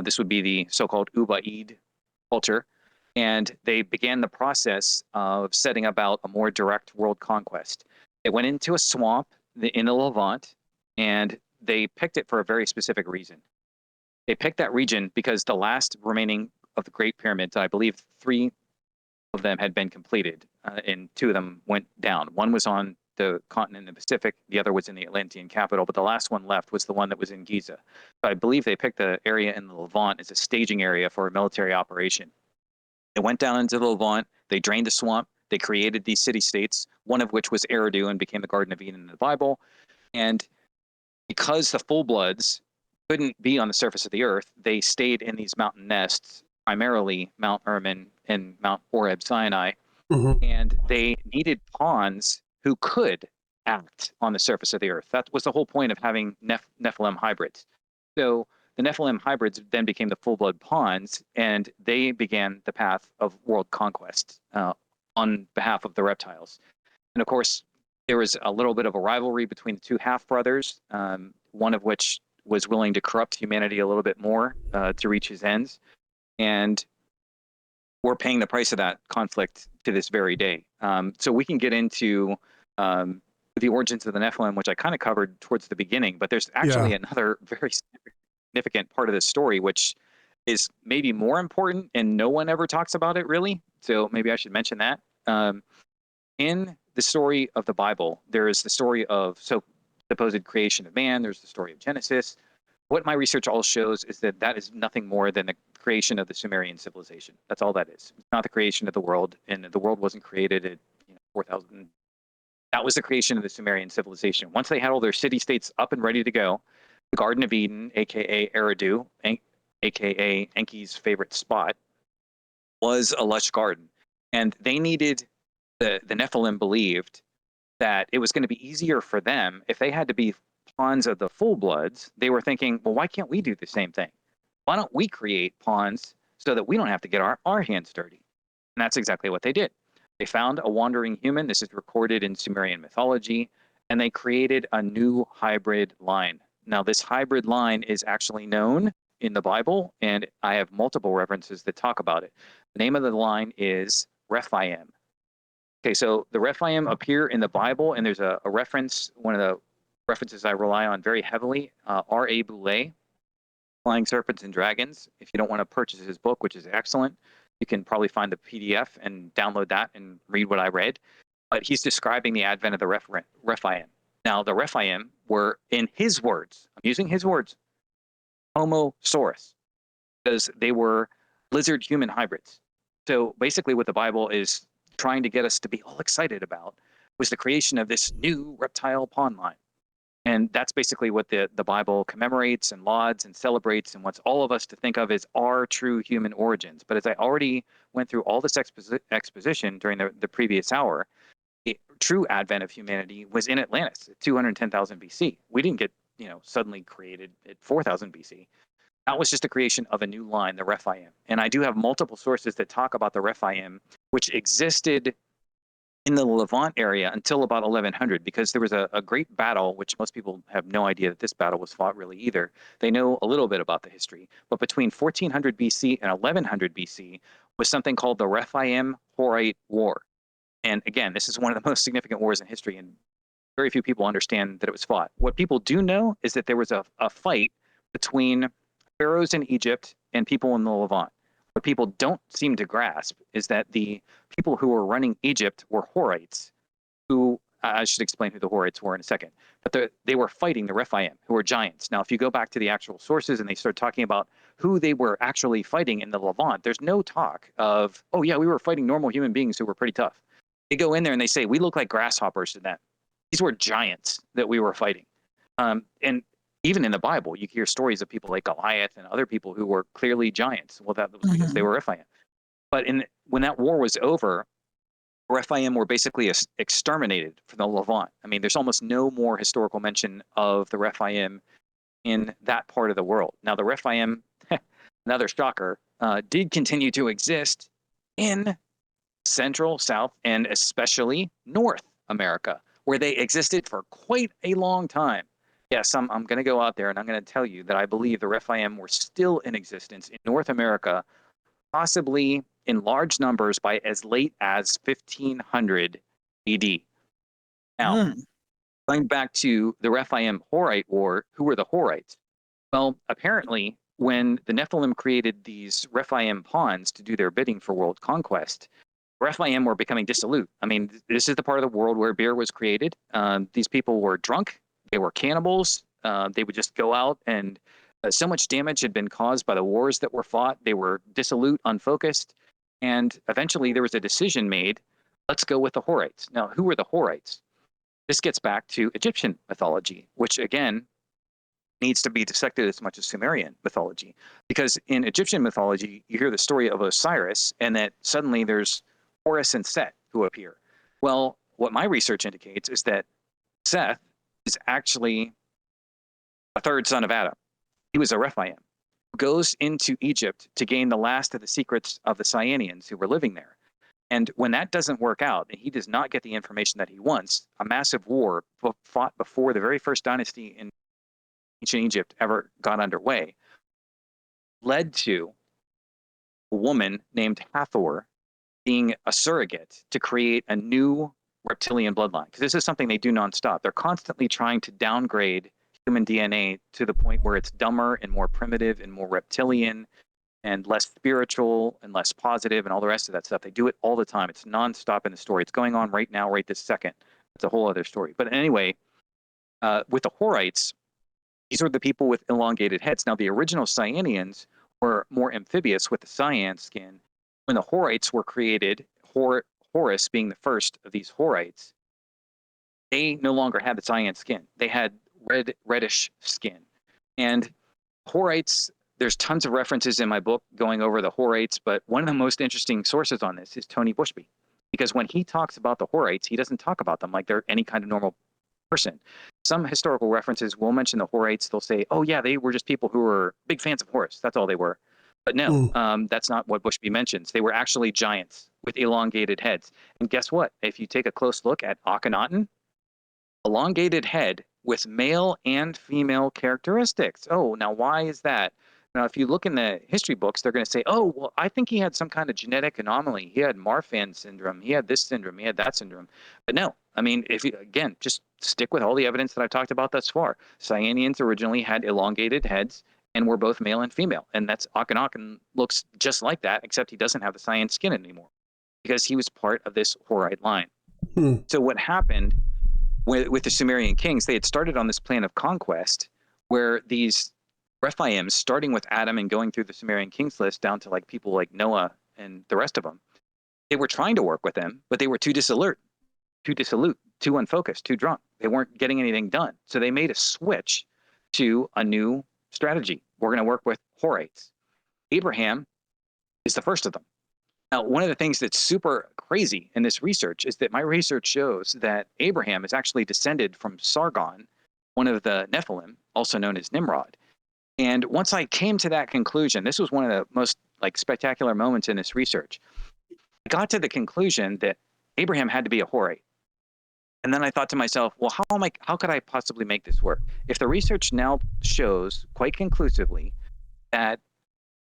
This would be the so-called Ubaid culture. And they began the process of setting about a more direct world conquest. They went into a swamp in the Levant, and they picked it for a very specific reason. They picked that region because the last remaining of the Great Pyramids, I believe 3 of them had been completed, and 2 of them went down. One was on the continent in the Pacific, the other was in the Atlantean capital, but the last one left was the one that was in Giza. So I believe they picked the area in the Levant as a staging area for a military operation. They went down into the Levant, they drained the swamp, they created these city-states, one of which was Eridu and became the Garden of Eden in the Bible. And because the full-bloods couldn't be on the surface of the earth, they stayed in these mountain nests, primarily Mount Hermon and Mount Oreb Sinai, and they needed pawns who could act on the surface of the earth. That was the whole point of having Nephilim hybrids. So the Nephilim hybrids then became the full-blood pawns, and they began the path of world conquest on behalf of the reptiles. And of course, there was a little bit of a rivalry between the 2 half-brothers, one of which was willing to corrupt humanity a little bit more to reach his ends. And we're paying the price of that conflict to this very day. So we can get into the origins of the Nephilim, which I kind of covered towards the beginning, but there's actually another very significant part of the story, which is maybe more important, and no one ever talks about it really. So maybe I should mention that. In the story of the Bible, there is the story of supposed creation of man. There's the story of Genesis. What my research all shows is that that is nothing more than the creation of the Sumerian civilization. That's all that is. It's not the creation of the world, and the world wasn't created at 4,000. That was the creation of the Sumerian civilization. Once they had all their city-states up and ready to go, the Garden of Eden, aka Eridu, aka Enki's favorite spot, was a lush garden. And they needed, the Nephilim believed that it was going to be easier for them if they had to be pawns of the full-bloods. They were thinking, well, why can't we do the same thing? Why don't we create pawns so that we don't have to get our hands dirty? And that's exactly what they did. They found a wandering human. This is recorded in Sumerian mythology, and they created a new hybrid line. Now, this hybrid line is actually known in the Bible, and I have multiple references that talk about it. The name of the line is Rephaim. Okay, so the Rephaim appear in the Bible, and there's a reference, one of the references I rely on very heavily, R.A. Boulay, Flying Serpents and Dragons. If you don't want to purchase his book, which is excellent, you can probably find the PDF and download that and read what I read. But he's describing the advent of the Rephaim. Now, the Rephaim were, in his words, I'm using his words, Homo saurus, because they were lizard-human hybrids. So basically what the Bible is trying to get us to be all excited about was the creation of this new reptile pawn line. And that's basically what the Bible commemorates and lauds and celebrates, and wants all of us to think of as our true human origins. But as I already went through all this exposition during the previous hour, the true advent of humanity was in Atlantis at 210,000 BC. We didn't get suddenly created at 4,000 BC. That was just a creation of a new line, the Rephaim. And I do have multiple sources that talk about the Rephaim, which existed in the Levant area until about 1100, because there was a great battle, which most people have no idea that this battle was fought really either. They know a little bit about the history, but between 1400 BC and 1100 BC was something called the Rephaim-Horite War. And again, this is one of the most significant wars in history, and very few people understand that it was fought. What people do know is that there was a fight between pharaohs in Egypt and people in the Levant. What people don't seem to grasp is that the people who were running Egypt were Horites, who, I should explain who the Horites were in a second, but they were fighting the Rephaim, who were giants. Now, if you go back to the actual sources and they start talking about who they were actually fighting in the Levant, there's no talk of, oh yeah, we were fighting normal human beings who were pretty tough. They go in there and they say, we look like grasshoppers to them. These were giants that we were fighting. And even in the Bible, you hear stories of people like Goliath and other people who were clearly giants. Well, that was because they were Rephaim. But when that war was over, Rephaim were basically exterminated from the Levant. I mean, there's almost no more historical mention of the Rephaim in that part of the world. Now, the Rephaim, another shocker, did continue to exist in Central, South, and especially North America, where they existed for quite a long time. Yes, I'm going to go out there and I'm going to tell you that I believe the Rephaim were still in existence in North America, possibly in large numbers by as late as 1500 AD. Now, going back to the Rephaim Horite War, who were the Horites? Well, apparently, when the Nephilim created these Rephaim pawns to do their bidding for world conquest, Rephaim were becoming dissolute. I mean, this is the part of the world where beer was created. These people were drunk. They were cannibals. They would just go out, and so much damage had been caused by the wars that were fought. They were dissolute, unfocused. And eventually there was a decision made, let's go with the Horites. Now, who were the Horites? This gets back to Egyptian mythology, which again needs to be dissected as much as Sumerian mythology. Because in Egyptian mythology, you hear the story of Osiris, and that suddenly there's Horus and Set who appear. Well, what my research indicates is that Seth is actually a third son of Adam. He was a Rephaim who goes into Egypt to gain the last of the secrets of the Cyanians who were living there. And when that doesn't work out, and he does not get the information that he wants, a massive war fought before the very first dynasty in ancient Egypt ever got underway, led to a woman named Hathor being a surrogate to create a new reptilian bloodline. Because this is something they do nonstop. They're constantly trying to downgrade human DNA to the point where it's dumber and more primitive and more reptilian and less spiritual and less positive and all the rest of that stuff. They do it all the time. It's nonstop in the story. It's going on right now, right this second. It's a whole other story. But anyway, with the Horites, these are the people with elongated heads. Now, the original Cyanians were more amphibious with the cyan skin. When the Horites were created, Horus being the first of these Horites, they no longer had the cyan skin. They had reddish skin. And Horites, there's tons of references in my book going over the Horites, but one of the most interesting sources on this is Tony Bushby. Because when he talks about the Horites, he doesn't talk about them like they're any kind of normal person. Some historical references will mention the Horites. They'll say, oh yeah, they were just people who were big fans of Horus. That's all they were. But no, that's not what Bushby mentions. They were actually giants with elongated heads. And guess what? If you take a close look at Akhenaten, elongated head with male and female characteristics. Oh, now why is that? Now, if you look in the history books, they're going to say, oh, well, I think he had some kind of genetic anomaly. He had Marfan syndrome. He had this syndrome. He had that syndrome. But no, I mean, if you, again, just stick with all the evidence that I've talked about thus far. Cyanians originally had elongated heads and were both male and female. And that's Akhenaten looks just like that, except he doesn't have the cyan skin anymore because he was part of this Horite line. So what happened with the Sumerian kings, they had started on this plan of conquest where these Rephaim, starting with Adam and going through the Sumerian kings list down to like people like Noah and the rest of them, they were trying to work with them, but they were too dissolute, too unfocused, too drunk. They weren't getting anything done. So they made a switch to a new strategy. We're going to work with Horites. Abraham is the first of them. Now, one of the things that's super crazy in this research is that my research shows that Abraham is actually descended from Sargon, one of the Nephilim, also known as Nimrod. And once I came to that conclusion, this was one of the most like spectacular moments in this research. I got to the conclusion that Abraham had to be a Horite. And then I thought to myself, well, how could I possibly make this work? If the research now shows quite conclusively that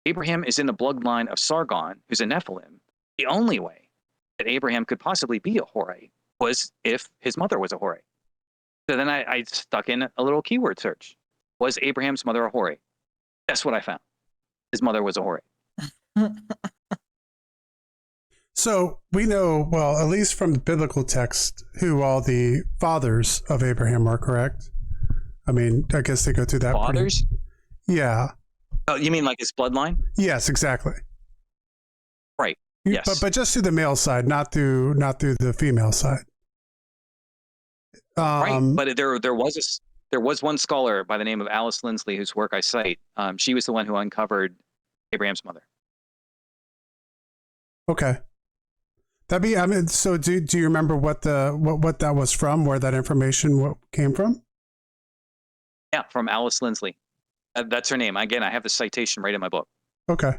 Abraham is in the bloodline of Sargon, who's a Nephilim, the only way that Abraham could possibly be a Horite was if his mother was a Horite. So then I stuck in a little keyword search. Was Abraham's mother a Horite? Guess what I found? His mother was a Horite. So we know, well, at least from the biblical text, who all the fathers of Abraham are, correct? I mean, I guess they go through that. Fathers? Yeah. Oh, you mean like his bloodline? Yes, exactly. Right. Yes. But just through the male side, not through the female side. Right. But there was one scholar by the name of Alice Lindsley, whose work I cite. She was the one who uncovered Abraham's mother. Okay. That'd be. I mean, so do you remember what what that was from? Where that information came from? Yeah, from Alice Lindsley. That's her name. Again, I have the citation right in my book. Okay.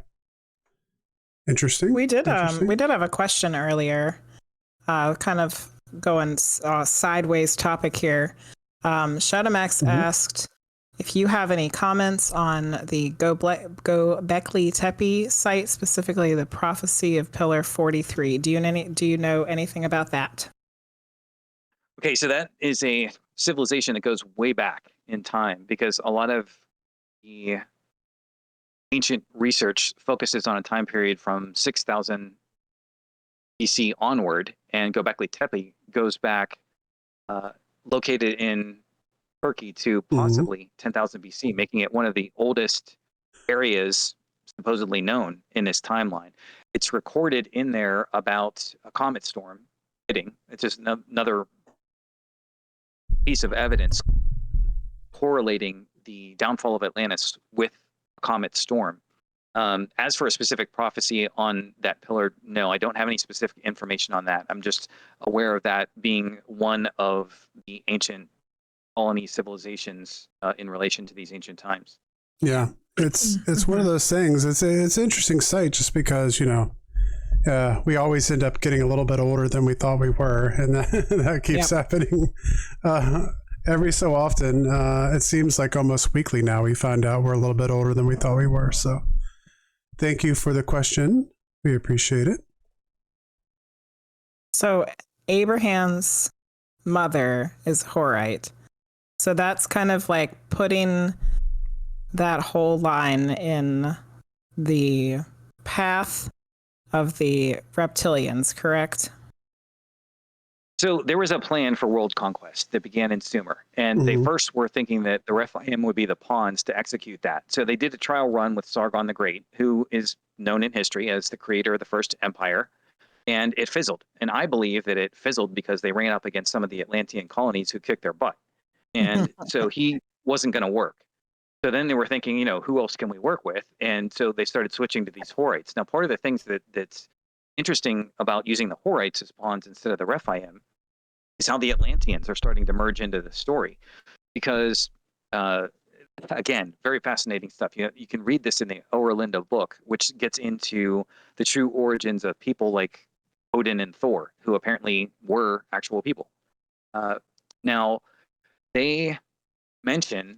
Interesting. We did Interesting. have a question earlier, kind of going sideways topic here. Shadowmax asked if you have any comments on the Göbekli Tepe site, specifically the prophecy of Pillar 43. Do you know anything about that? Okay, so that is a civilization that goes way back in time, because a lot of the ancient research focuses on a time period from 6000 BC onward, and Göbekli Tepe goes back, located in Turkey, to possibly 10,000 BC, making it one of the oldest areas supposedly known in this timeline. It's recorded in there about a comet storm hitting. It's just another piece of evidence correlating the downfall of Atlantis with a comet storm. As for a specific prophecy on that pillar, no, I don't have any specific information on that. I'm just aware of that being one of the ancient colony civilizations in relation to these ancient times. Yeah, it's one of those things. It's an interesting site just because we always end up getting a little bit older than we thought we were, and that keeps happening every so often. It seems like almost weekly now we find out we're a little bit older than we thought we were. So, thank you for the question. We appreciate it. So, Abraham's mother is Horite. So that's kind of like putting that whole line in the path of the reptilians, correct? So there was a plan for world conquest that began in Sumer, and they first were thinking that the Rephaim would be the pawns to execute that. So they did a trial run with Sargon the Great, who is known in history as the creator of the first empire, and it fizzled. And I believe that it fizzled because they ran up against some of the Atlantean colonies who kicked their butt. And so he wasn't going to work. So then they were thinking, who else can we work with? And so they started switching to these Horites. Now, part of the things that's interesting about using the Horites as pawns instead of the Rephaim is how the Atlanteans are starting to merge into the story. Because, again, very fascinating stuff. You can read this in the Oerlinda book, which gets into the true origins of people like Odin and Thor, who apparently were actual people. Now, they mention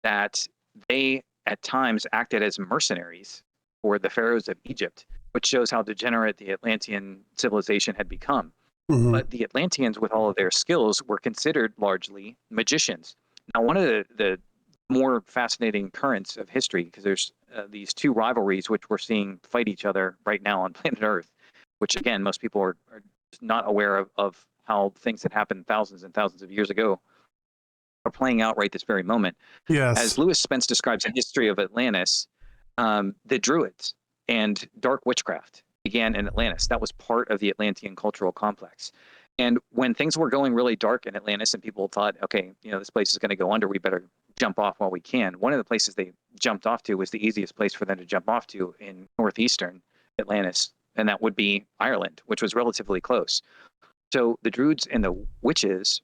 that they at times acted as mercenaries for the pharaohs of Egypt, which shows how degenerate the Atlantean civilization had become. But the Atlanteans, with all of their skills, were considered largely magicians. Now, one of the more fascinating currents of history, because there's these two rivalries which we're seeing fight each other right now on planet Earth, which, again, most people are not aware of how things that happened thousands and thousands of years ago are playing out right this very moment. Yes. As Lewis Spence describes in History of Atlantis, the Druids and dark witchcraft began in Atlantis. That was part of the Atlantean cultural complex. And when things were going really dark in Atlantis and people thought, okay, this place is going to go under, we better jump off while we can. One of the places they jumped off to was the easiest place for them to jump off to in northeastern Atlantis, and that would be Ireland, which was relatively close. So the Druids and the witches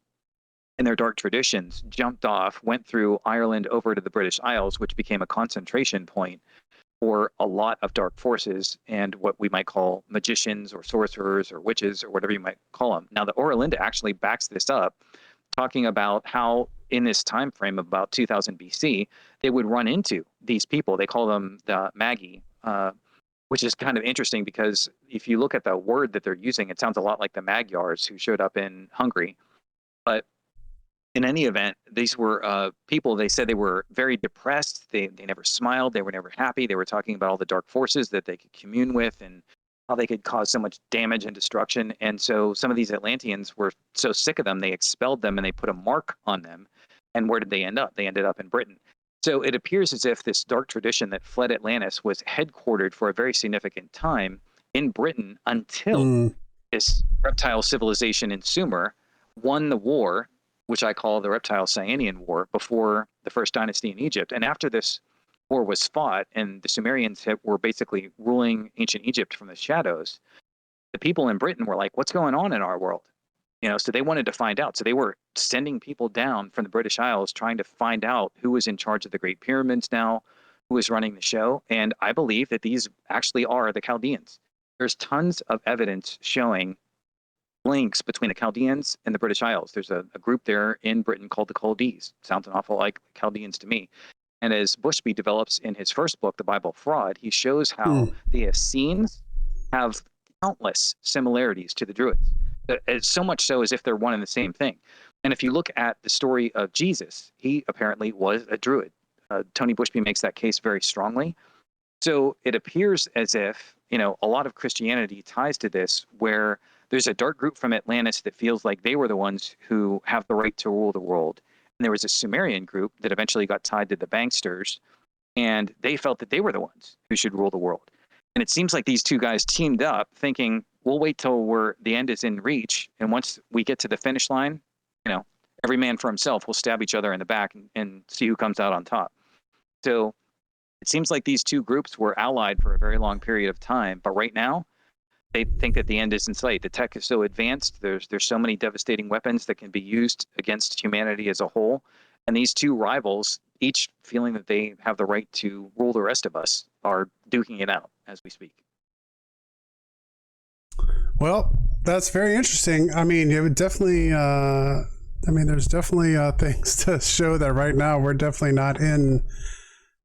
and their dark traditions jumped off, went through Ireland over to the British Isles, which became a concentration point for a lot of dark forces and what we might call magicians or sorcerers or witches or whatever you might call them. Now, the Oerlinda actually backs this up, talking about how in this time frame of about 2000 BC, they would run into these people. They call them the Magi, which is kind of interesting because if you look at the word that they're using, it sounds a lot like the Magyars who showed up in Hungary. But in any event, these were people, they said they were very depressed. They never smiled. They were never happy. They were talking about all the dark forces that they could commune with and how they could cause so much damage and destruction. And so some of these Atlanteans were so sick of them, they expelled them and they put a mark on them. And where did they end up? They ended up in Britain. So it appears as if this dark tradition that fled Atlantis was headquartered for a very significant time in Britain until this reptile civilization in Sumer won the war, which I call the Reptile Cyanian War, before the first dynasty in Egypt. And after this war was fought and the Sumerians were basically ruling ancient Egypt from the shadows, the people in Britain were like, what's going on in our world? So they wanted to find out. So they were sending people down from the British Isles trying to find out who was in charge of the Great Pyramids now, who was running the show. And I believe that these actually are the Chaldeans. There's tons of evidence showing links between the Chaldeans and the British Isles. There's a group there in Britain called the Chaldees. Sounds an awful like Chaldeans to me. And as Bushby develops in his first book, The Bible Fraud, he shows how the Essenes have countless similarities to the Druids. It's so much so as if they're one and the same thing. And if you look at the story of Jesus, he apparently was a Druid. Tony Bushby makes that case very strongly. So it appears as if, a lot of Christianity ties to this, where there's a dark group from Atlantis that feels like they were the ones who have the right to rule the world. And there was a Sumerian group that eventually got tied to the Banksters, and they felt that they were the ones who should rule the world. And it seems like these two guys teamed up thinking, we'll wait till the end is in reach. And once we get to the finish line, every man for himself will stab each other in the back and see who comes out on top. So it seems like these two groups were allied for a very long period of time. But right now, they think that the end is in sight. The tech is so advanced. There's so many devastating weapons that can be used against humanity as a whole. And these two rivals, each feeling that they have the right to rule the rest of us, are duking it out as we speak. Well, that's very interesting. I mean, it would definitely, there's definitely things to show that right now we're definitely not in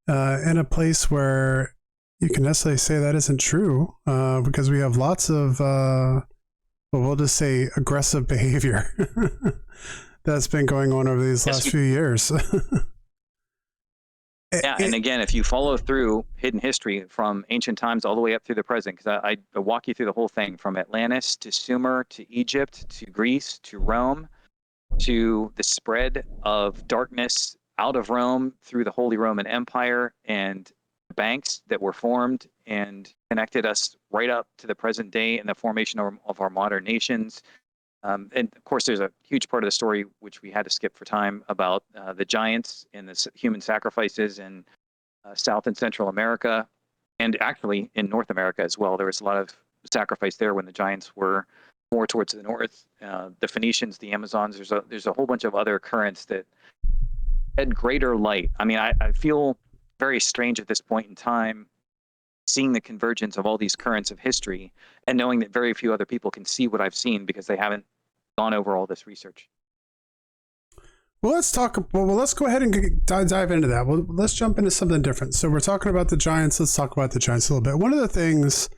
a place where you can necessarily say that isn't true, because we have lots of, we'll just say aggressive behavior that's been going on over these last few years. Yeah, and again, if you follow through hidden history from ancient times all the way up through the present, because I walk you through the whole thing from Atlantis to Sumer to Egypt to Greece to Rome to the spread of darkness out of Rome through the Holy Roman Empire and banks that were formed and connected us right up to the present day and the formation of our modern nations. And of course, there's a huge part of the story which we had to skip for time about the giants and the human sacrifices in South and Central America, and actually in North America as well. There was a lot of sacrifice there when the giants were more towards the north. The Phoenicians, the Amazons. There's a whole bunch of other currents that had greater light. I mean, I feel very strange at this point in time, seeing the convergence of all these currents of history and knowing that very few other people can see what I've seen because they haven't gone over all this research. Well, let's go ahead and dive into that. Well, let's jump into something different. So we're talking about the giants. Let's talk about the giants a little bit. One of the things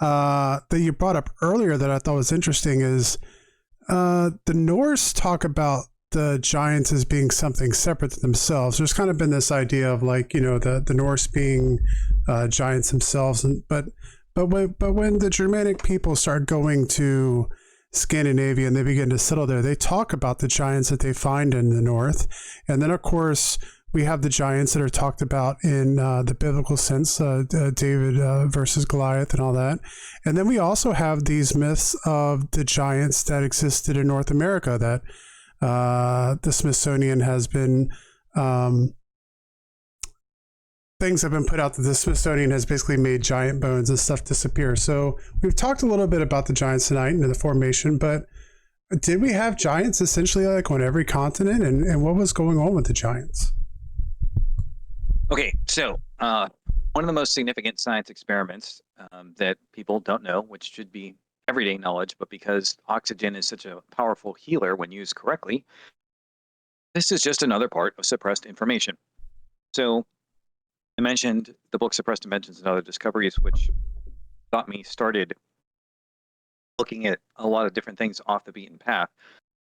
that you brought up earlier that I thought was interesting is the Norse talk about the giants as being something separate to themselves. There's kind of been this idea of like, the Norse being giants themselves, but when the Germanic people start going to Scandinavia and they begin to settle there, they talk about the giants that they find in the north. And then, of course, we have the giants that are talked about in the biblical sense, David versus Goliath and all that. And then we also have these myths of the giants that existed in North America that the Smithsonian has been... things have been put out that the Smithsonian has basically made giant bones and stuff disappear. So we've talked a little bit about the giants tonight and the formation, but did we have giants essentially like on every continent, and what was going on with the giants? Okay, so one of the most significant science experiments that people don't know, which should be everyday knowledge, but because oxygen is such a powerful healer when used correctly, this is just another part of suppressed information. So I mentioned the book Suppressed Inventions and Other Discoveries, which got me started looking at a lot of different things off the beaten path.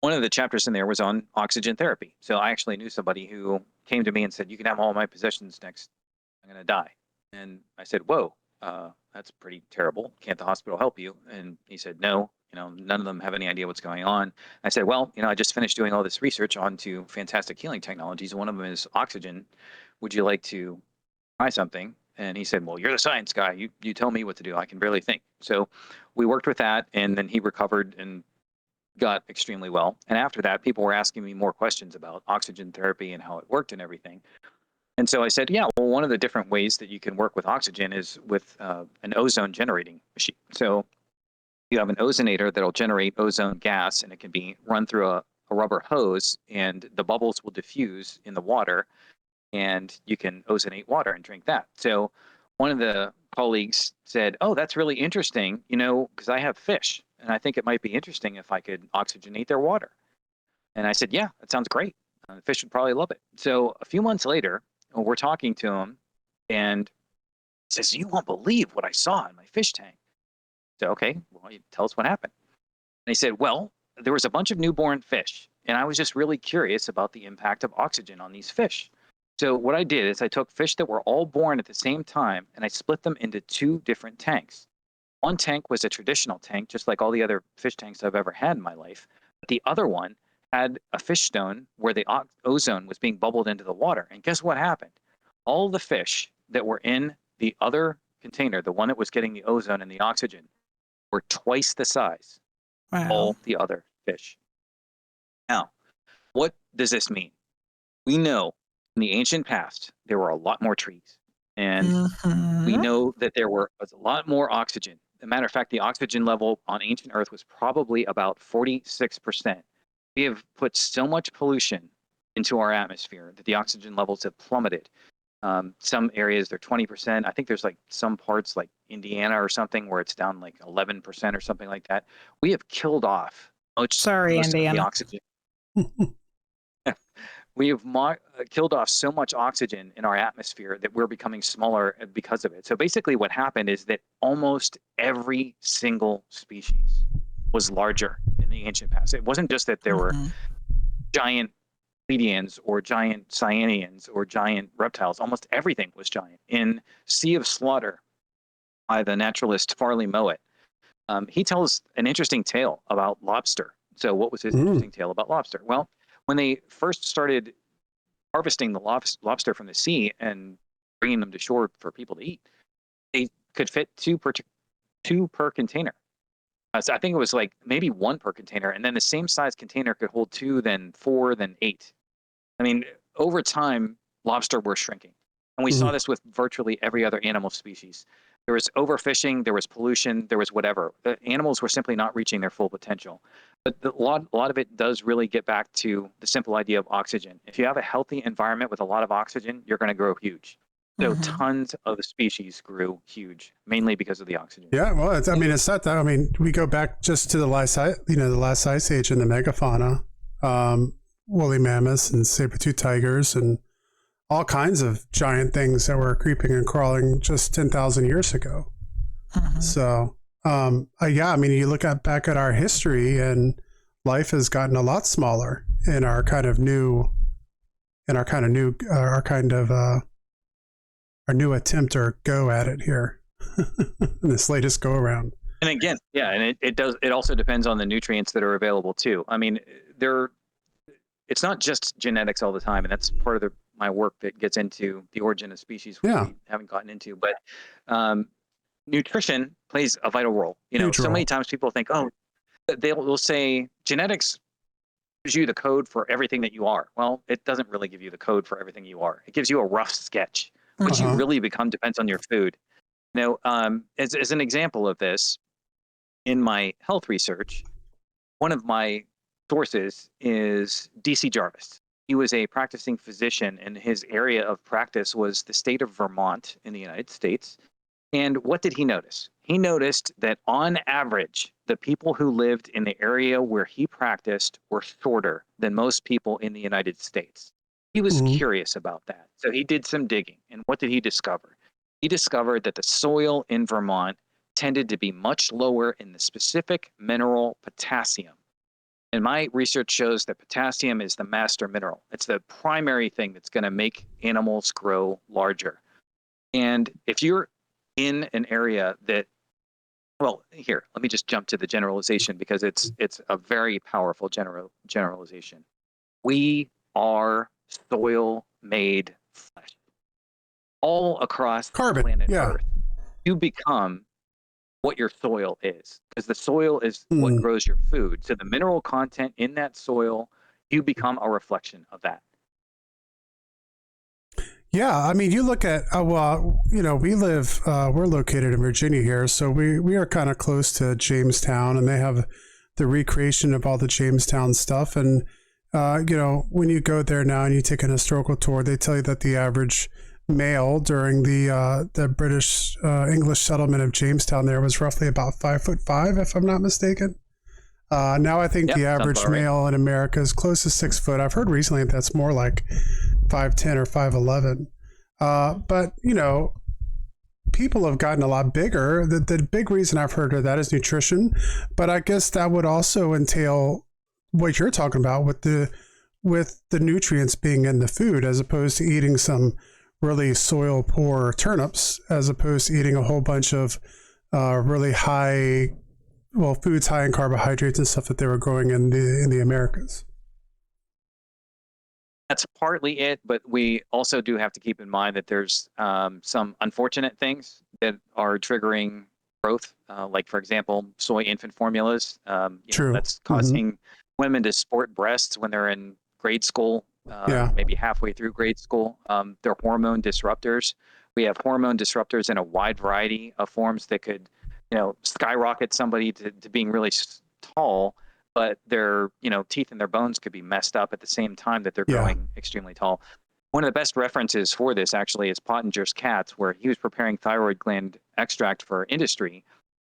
One of the chapters in there was on oxygen therapy. So I actually knew somebody who came to me and said, you can have all my possessions next, I'm going to die. And I said, whoa, that's pretty terrible. Can't the hospital help you? And he said, no, none of them have any idea what's going on. I said, well, I just finished doing all this research onto fantastic healing technologies. One of them is oxygen. Would you like to try something? And he said, well, you're the science guy. You tell me what to do. I can barely think. So we worked with that, and then he recovered and got extremely well. And after that, people were asking me more questions about oxygen therapy and how it worked and everything. And so I said, yeah, well, one of the different ways that you can work with oxygen is with an ozone generating machine. So the you have an ozonator that'll generate ozone gas, and it can be run through a rubber hose, and the bubbles will diffuse in the water, and you can ozonate water and drink that. So one of the colleagues said, "Oh, that's really interesting, because I have fish, and I think it might be interesting if I could oxygenate their water." And I said, "Yeah, that sounds great. The fish would probably love it." So a few months later, we're talking to him, and he says, "You won't believe what I saw in my fish tank." So, okay, well, you tell us what happened. And he said, "Well, there was a bunch of newborn fish, and I was just really curious about the impact of oxygen on these fish. So what I did is I took fish that were all born at the same time, and I split them into two different tanks. One tank was a traditional tank, just like all the other fish tanks I've ever had in my life. But the other one had a fish stone where the ozone was being bubbled into the water. And guess what happened? All the fish that were in the other container, the one that was getting the ozone and the oxygen, were twice the size of Wow. all the other fish. Now, what does this mean? We know in the ancient past, there were a lot more trees. And we know that there was a lot more oxygen. As a matter of fact, the oxygen level on ancient Earth was probably about 46%. We have put so much pollution into our atmosphere that the oxygen levels have plummeted. Some areas they're 20%. I think there's like some parts like Indiana or something where it's down like 11% or something like that. We have killed off Sorry, most of the Indiana. oxygen. We have killed off so much oxygen in our atmosphere that we're becoming smaller because of it. So basically what happened is that almost every single species was larger in the ancient past. It wasn't just that there were giant pledians or giant cyanians or giant reptiles. Almost everything was giant. In Sea of Slaughter by the naturalist Farley Mowat, he tells an interesting tale about lobster. So what was his interesting tale about lobster? Well, when they first started harvesting the lobster from the sea and bringing them to shore for people to eat, they could fit two per container. So I think it was like maybe one per container, and then the same size container could hold two, then four, then eight. I mean, over time, lobster were shrinking, and we saw this with virtually every other animal species. There was overfishing, there was pollution, there was whatever. The animals were simply not reaching their full potential. But a lot of it does really get back to the simple idea of oxygen. If you have a healthy environment with a lot of oxygen, you're going to grow huge. So tons of the species grew huge, mainly because of the oxygen. Yeah, well, it's not that. I mean, we go back just to the last ice age in the megafauna, woolly mammoths and saber-toothed tigers and all kinds of giant things that were creeping and crawling just 10,000 years ago. So, yeah, I mean, you look back at our history, and life has gotten a lot smaller in our new attempt or go at it here. This latest go around. And again, yeah, and it also depends on the nutrients that are available too. I mean, it's not just genetics all the time, and that's part of my work that gets into the origin of species, which we haven't gotten into. But nutrition plays a vital role. So many times people think, oh, they'll say genetics gives you the code for everything that you are. Well, it doesn't really give you the code for everything you are. It gives you a rough sketch. What you really become depends on your food. As an example of this, in my health research, one of my sources is DC Jarvis. He was a practicing physician, and his area of practice was the state of Vermont in the United States. And what did he notice? He noticed that on average, the people who lived in the area where he practiced were shorter than most people in the United States. He was curious about that. So he did some digging. And what did he discover? He discovered that the soil in Vermont tended to be much lower in the specific mineral potassium. And my research shows that potassium is the master mineral. It's the primary thing that's going to make animals grow larger. And if you're in an area that, well, here, let me just jump to the generalization because it's a very powerful generalization. We are soil-made flesh. All across the planet Earth, you become what your soil is, because the soil is what grows your food. So the mineral content in that soil, you become a reflection of that. Yeah, I mean, you look at well, we're located in Virginia here, so we are kind of close to Jamestown, and they have the recreation of all the Jamestown stuff. And when you go there now and you take an historical tour, they tell you that the average male during the British English settlement of Jamestown there was roughly about 5'5", if I'm not mistaken. Now I think Yep, the sounds average about right. male in America is close to 6 foot. I've heard recently that's more like 5'10" or 5'11". But people have gotten a lot bigger. The big reason I've heard of that is nutrition, but I guess that would also entail what you're talking about with the nutrients being in the food, as opposed to eating some really soil poor turnips, as opposed to eating a whole bunch of really high, foods high in carbohydrates and stuff that they were growing in the Americas. That's partly it, but we also do have to keep in mind that there's some unfortunate things that are triggering growth, like, for example, soy infant formulas. True. That's causing women to sport breasts when they're in grade school, Yeah. maybe halfway through grade school. They're hormone disruptors. We have hormone disruptors in a wide variety of forms that could, skyrocket somebody to being really tall, but their teeth and their bones could be messed up at the same time that they're Yeah. growing extremely tall. One of the best references for this actually is Pottinger's cats, where he was preparing thyroid gland extract for industry,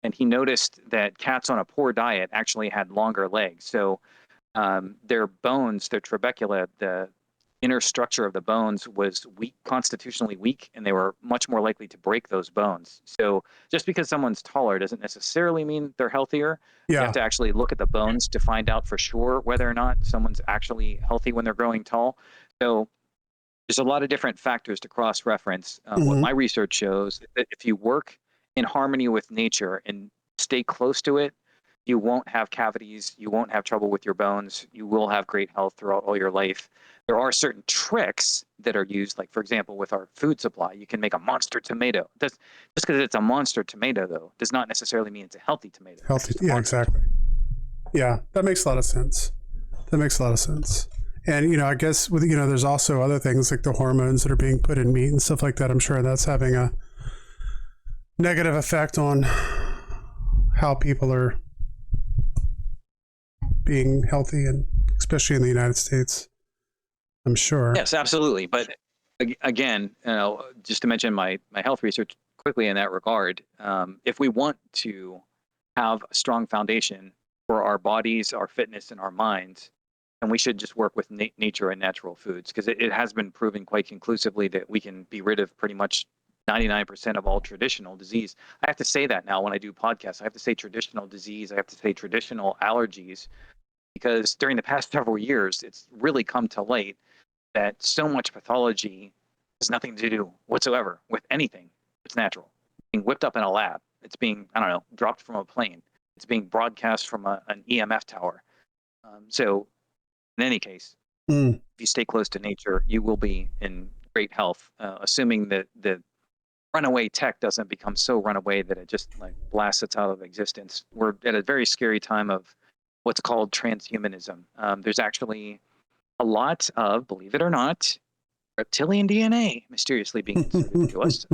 and he noticed that cats on a poor diet actually had longer legs. So their bones, their trabecula, the inner structure of the bones was weak, constitutionally weak, and they were much more likely to break those bones. So just because someone's taller doesn't necessarily mean they're healthier. You Yeah. have to actually look at the bones to find out for sure whether or not someone's actually healthy when they're growing tall. So there's a lot of different factors to cross-reference. What my research shows is that if you work in harmony with nature and stay close to it, you won't have cavities, you won't have trouble with your bones, you will have great health throughout all your life. There are certain tricks that are used, like, for example, with our food supply, you can make a monster tomato. Just because it's a monster tomato, though, does not necessarily mean it's a healthy tomato. Healthy. Yeah, exactly. Yeah, that makes a lot of sense. And, I guess with, there's also other things like the hormones that are being put in meat and stuff like that. I'm sure that's having a negative effect on how people are being healthy, and especially in the United States, I'm sure. Yes, absolutely. But again, just to mention my health research quickly in that regard, if we want to have a strong foundation for our bodies, our fitness, and our minds, then we should just work with nature and natural foods, because it has been proven quite conclusively that we can be rid of pretty much 99% of all traditional disease. I have to say that now when I do podcasts. I have to say traditional disease. I have to say traditional allergies, because during the past several years, it's really come to light that so much pathology has nothing to do whatsoever with anything. It's natural. It's being whipped up in a lab. It's being, dropped from a plane. It's being broadcast from an EMF tower. So in any case, if you stay close to nature, you will be in great health, assuming that the runaway tech doesn't become so runaway that it just blasts us out of existence. We're at a very scary time of what's called transhumanism. There's actually a lot of, believe it or not, reptilian DNA mysteriously being inserted to us.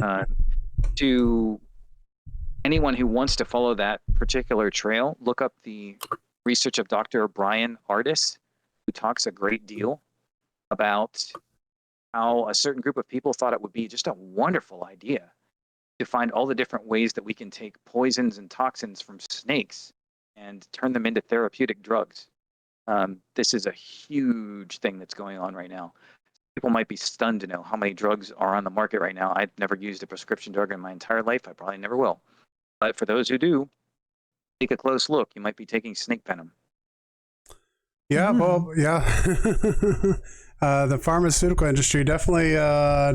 To anyone who wants to follow that particular trail, look up the research of Dr. Brian Ardis, who talks a great deal about how a certain group of people thought it would be just a wonderful idea to find all the different ways that we can take poisons and toxins from snakes and turn them into therapeutic drugs. This is a huge thing that's going on right now. People might be stunned to know how many drugs are on the market right now. I've never used a prescription drug in my entire life. I probably never will. But for those who do, take a close look. You might be taking snake venom. Yeah, well, yeah. The pharmaceutical industry definitely a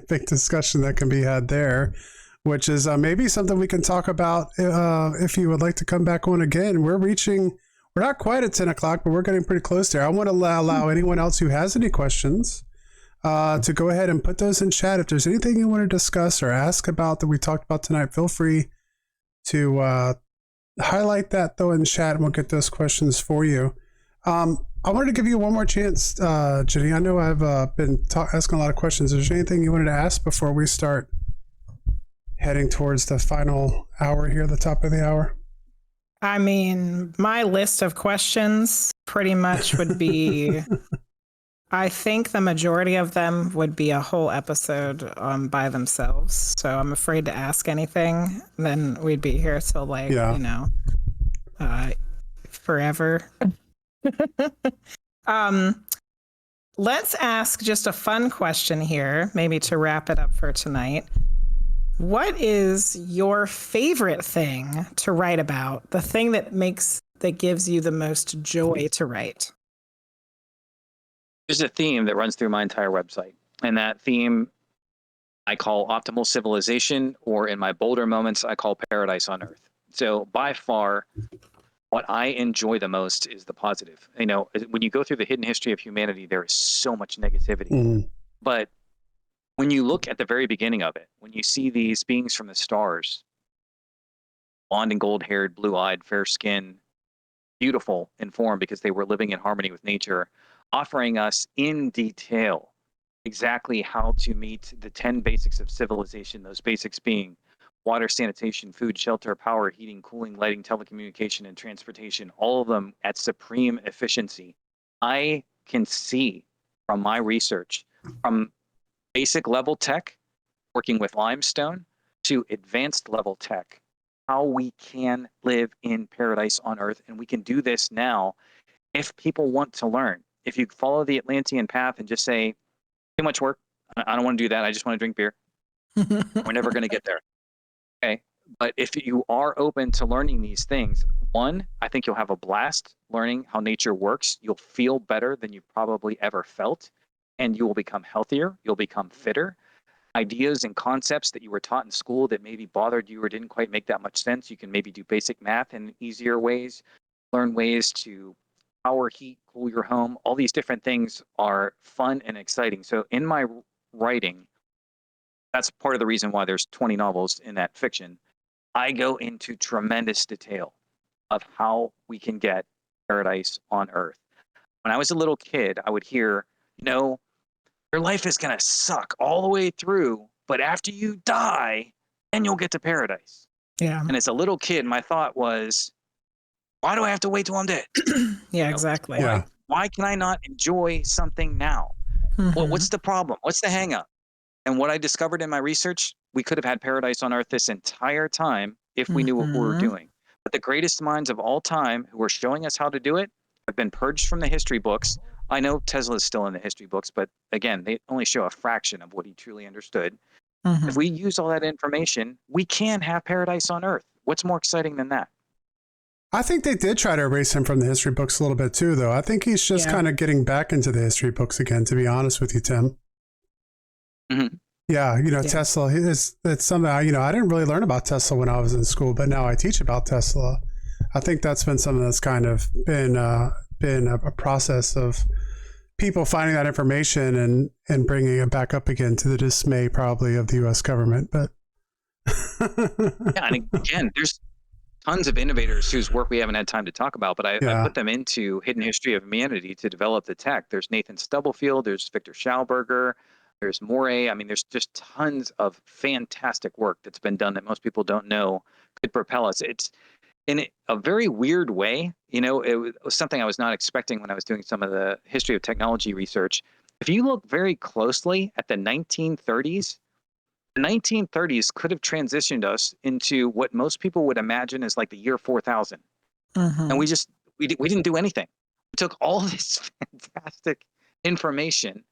big discussion that can be had there, which is maybe something we can talk about if you would like to come back on again. We're not quite at 10 o'clock, but we're getting pretty close there. I want to allow anyone else who has any questions to go ahead and put those in chat. If there's anything you want to discuss or ask about that we talked about tonight, feel free to highlight that though in chat, and we'll get those questions for you. I wanted to give you one more chance, Jenny. I know I've been asking a lot of questions. Is there anything you wanted to ask before we start heading towards the final hour here, the top of the hour? I mean, my list of questions pretty much would be, I think the majority of them would be a whole episode by themselves. So I'm afraid to ask anything. Then we'd be here till forever. Let's ask just a fun question here, maybe to wrap it up for tonight. What is your favorite thing to write about? The thing that gives you the most joy to write? There's a theme that runs through my entire website, and that theme I call optimal civilization, or in my bolder moments, I call paradise on earth. So by far, what I enjoy the most is the positive. When you go through the hidden history of humanity, there is so much negativity. But when you look at the very beginning of it, when you see these beings from the stars, blonde and gold-haired, blue-eyed, fair-skinned, beautiful in form because they were living in harmony with nature, offering us in detail exactly how to meet the 10 basics of civilization, those basics being water, sanitation, food, shelter, power, heating, cooling, lighting, telecommunication, and transportation, all of them at supreme efficiency. I can see from my research, from basic level tech, working with limestone, to advanced level tech, how we can live in paradise on earth. And we can do this now if people want to learn. If you follow the Atlantean path and just say, too much work, I don't want to do that, I just want to drink beer, we're never going to get there. Okay. But if you are open to learning these things, one, I think you'll have a blast learning how nature works. You'll feel better than you've probably ever felt, and you will become healthier. You'll become fitter. Ideas and concepts that you were taught in school that maybe bothered you or didn't quite make that much sense, you can maybe do basic math in easier ways, learn ways to power, heat, cool your home. All these different things are fun and exciting. So in my writing, that's part of the reason why there's 20 novels in that fiction. I go into tremendous detail of how we can get paradise on earth. When I was a little kid, I would hear, your life is going to suck all the way through, but after you die, then you'll get to paradise. Yeah. And as a little kid, my thought was, why do I have to wait till I'm dead? Yeah, exactly. Why can I not enjoy something now? Well, what's the problem? What's the hang up? And what I discovered in my research, we could have had paradise on earth this entire time if we knew what we were doing. But the greatest minds of all time who are showing us how to do it have been purged from the history books. I know Tesla is still in the history books, but again, they only show a fraction of what he truly understood. If we use all that information, we can have paradise on earth. What's more exciting than that? I think they did try to erase him from the history books a little bit too, though. I think he's just kind of getting back into the history books again, to be honest with you, Tim. Yeah, Tesla, it's something, I didn't really learn about Tesla when I was in school, but now I teach about Tesla. I think that's been something that's kind of been a process of people finding that information and bringing it back up again, to the dismay probably of the U.S. government. But yeah, and again, there's tons of innovators whose work we haven't had time to talk about, but I put them into Hidden History of Humanity to develop the tech. There's Nathan Stubblefield, there's Victor Schauberger, there's Morey. I mean, there's just tons of fantastic work that's been done that most people don't know could propel us. It's in a very weird way. It was something I was not expecting when I was doing some of the history of technology research. If you look very closely at the 1930s, the 1930s could have transitioned us into what most people would imagine as like the year 4000. And we didn't do anything. We took all this fantastic information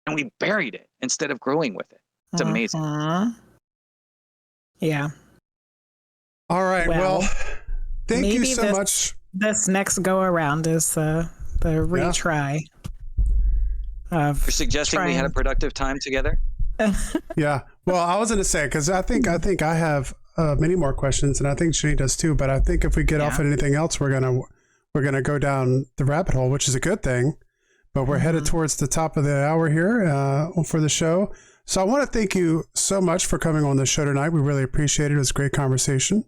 and we buried it instead of growing with it. It's amazing. Yeah. All right. Well, thank you so much. This next go around is the retry. You're suggesting we had a productive time together? Yeah. Well, I was going to say, because I think I have many more questions, and I think Shani does too. But I think if we get off at anything else, we're gonna go down the rabbit hole, which is a good thing. But we're headed towards the top of the hour here for the show. So I want to thank you so much for coming on the show tonight. We really appreciate it. It was a great conversation.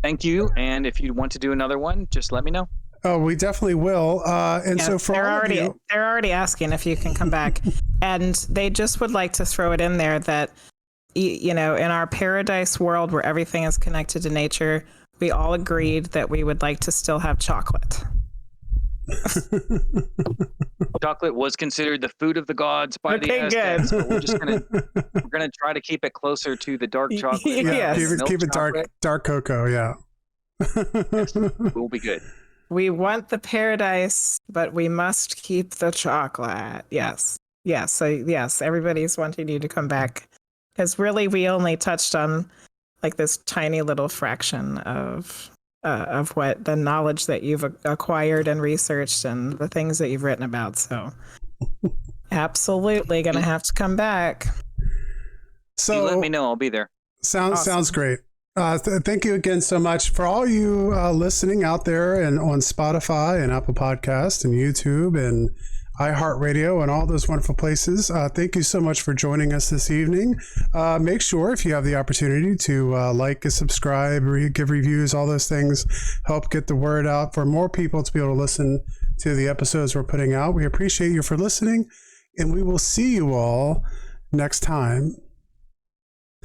Thank you. And if you want to do another one, just let me know. Oh, we definitely will. And Yeah, so for all of you, they're already asking if you can come back, and they just would like to throw it in there that in our paradise world where everything is connected to nature, we all agreed that we would like to still have chocolate. Chocolate was considered the food of the gods by the Aztecs, but we're gonna try to keep it closer to the dark chocolate. Yeah, yes. keep it dark cocoa. Yeah, yes, we'll be good. We want the paradise, but we must keep the chocolate. Yes. So yes, everybody's wanting you to come back, because really we only touched on like this tiny little fraction of what the knowledge that you've acquired and researched and the things that you've written about. So absolutely gonna have to come back. So you let me know, I'll be there. Sounds great. Thank you again so much for all you listening out there and on Spotify and Apple Podcasts and YouTube and iHeartRadio and all those wonderful places. Thank you so much for joining us this evening. Make sure, if you have the opportunity, to like and subscribe, give reviews, all those things help get the word out for more people to be able to listen to the episodes we're putting out. We appreciate you for listening, and we will see you all next time.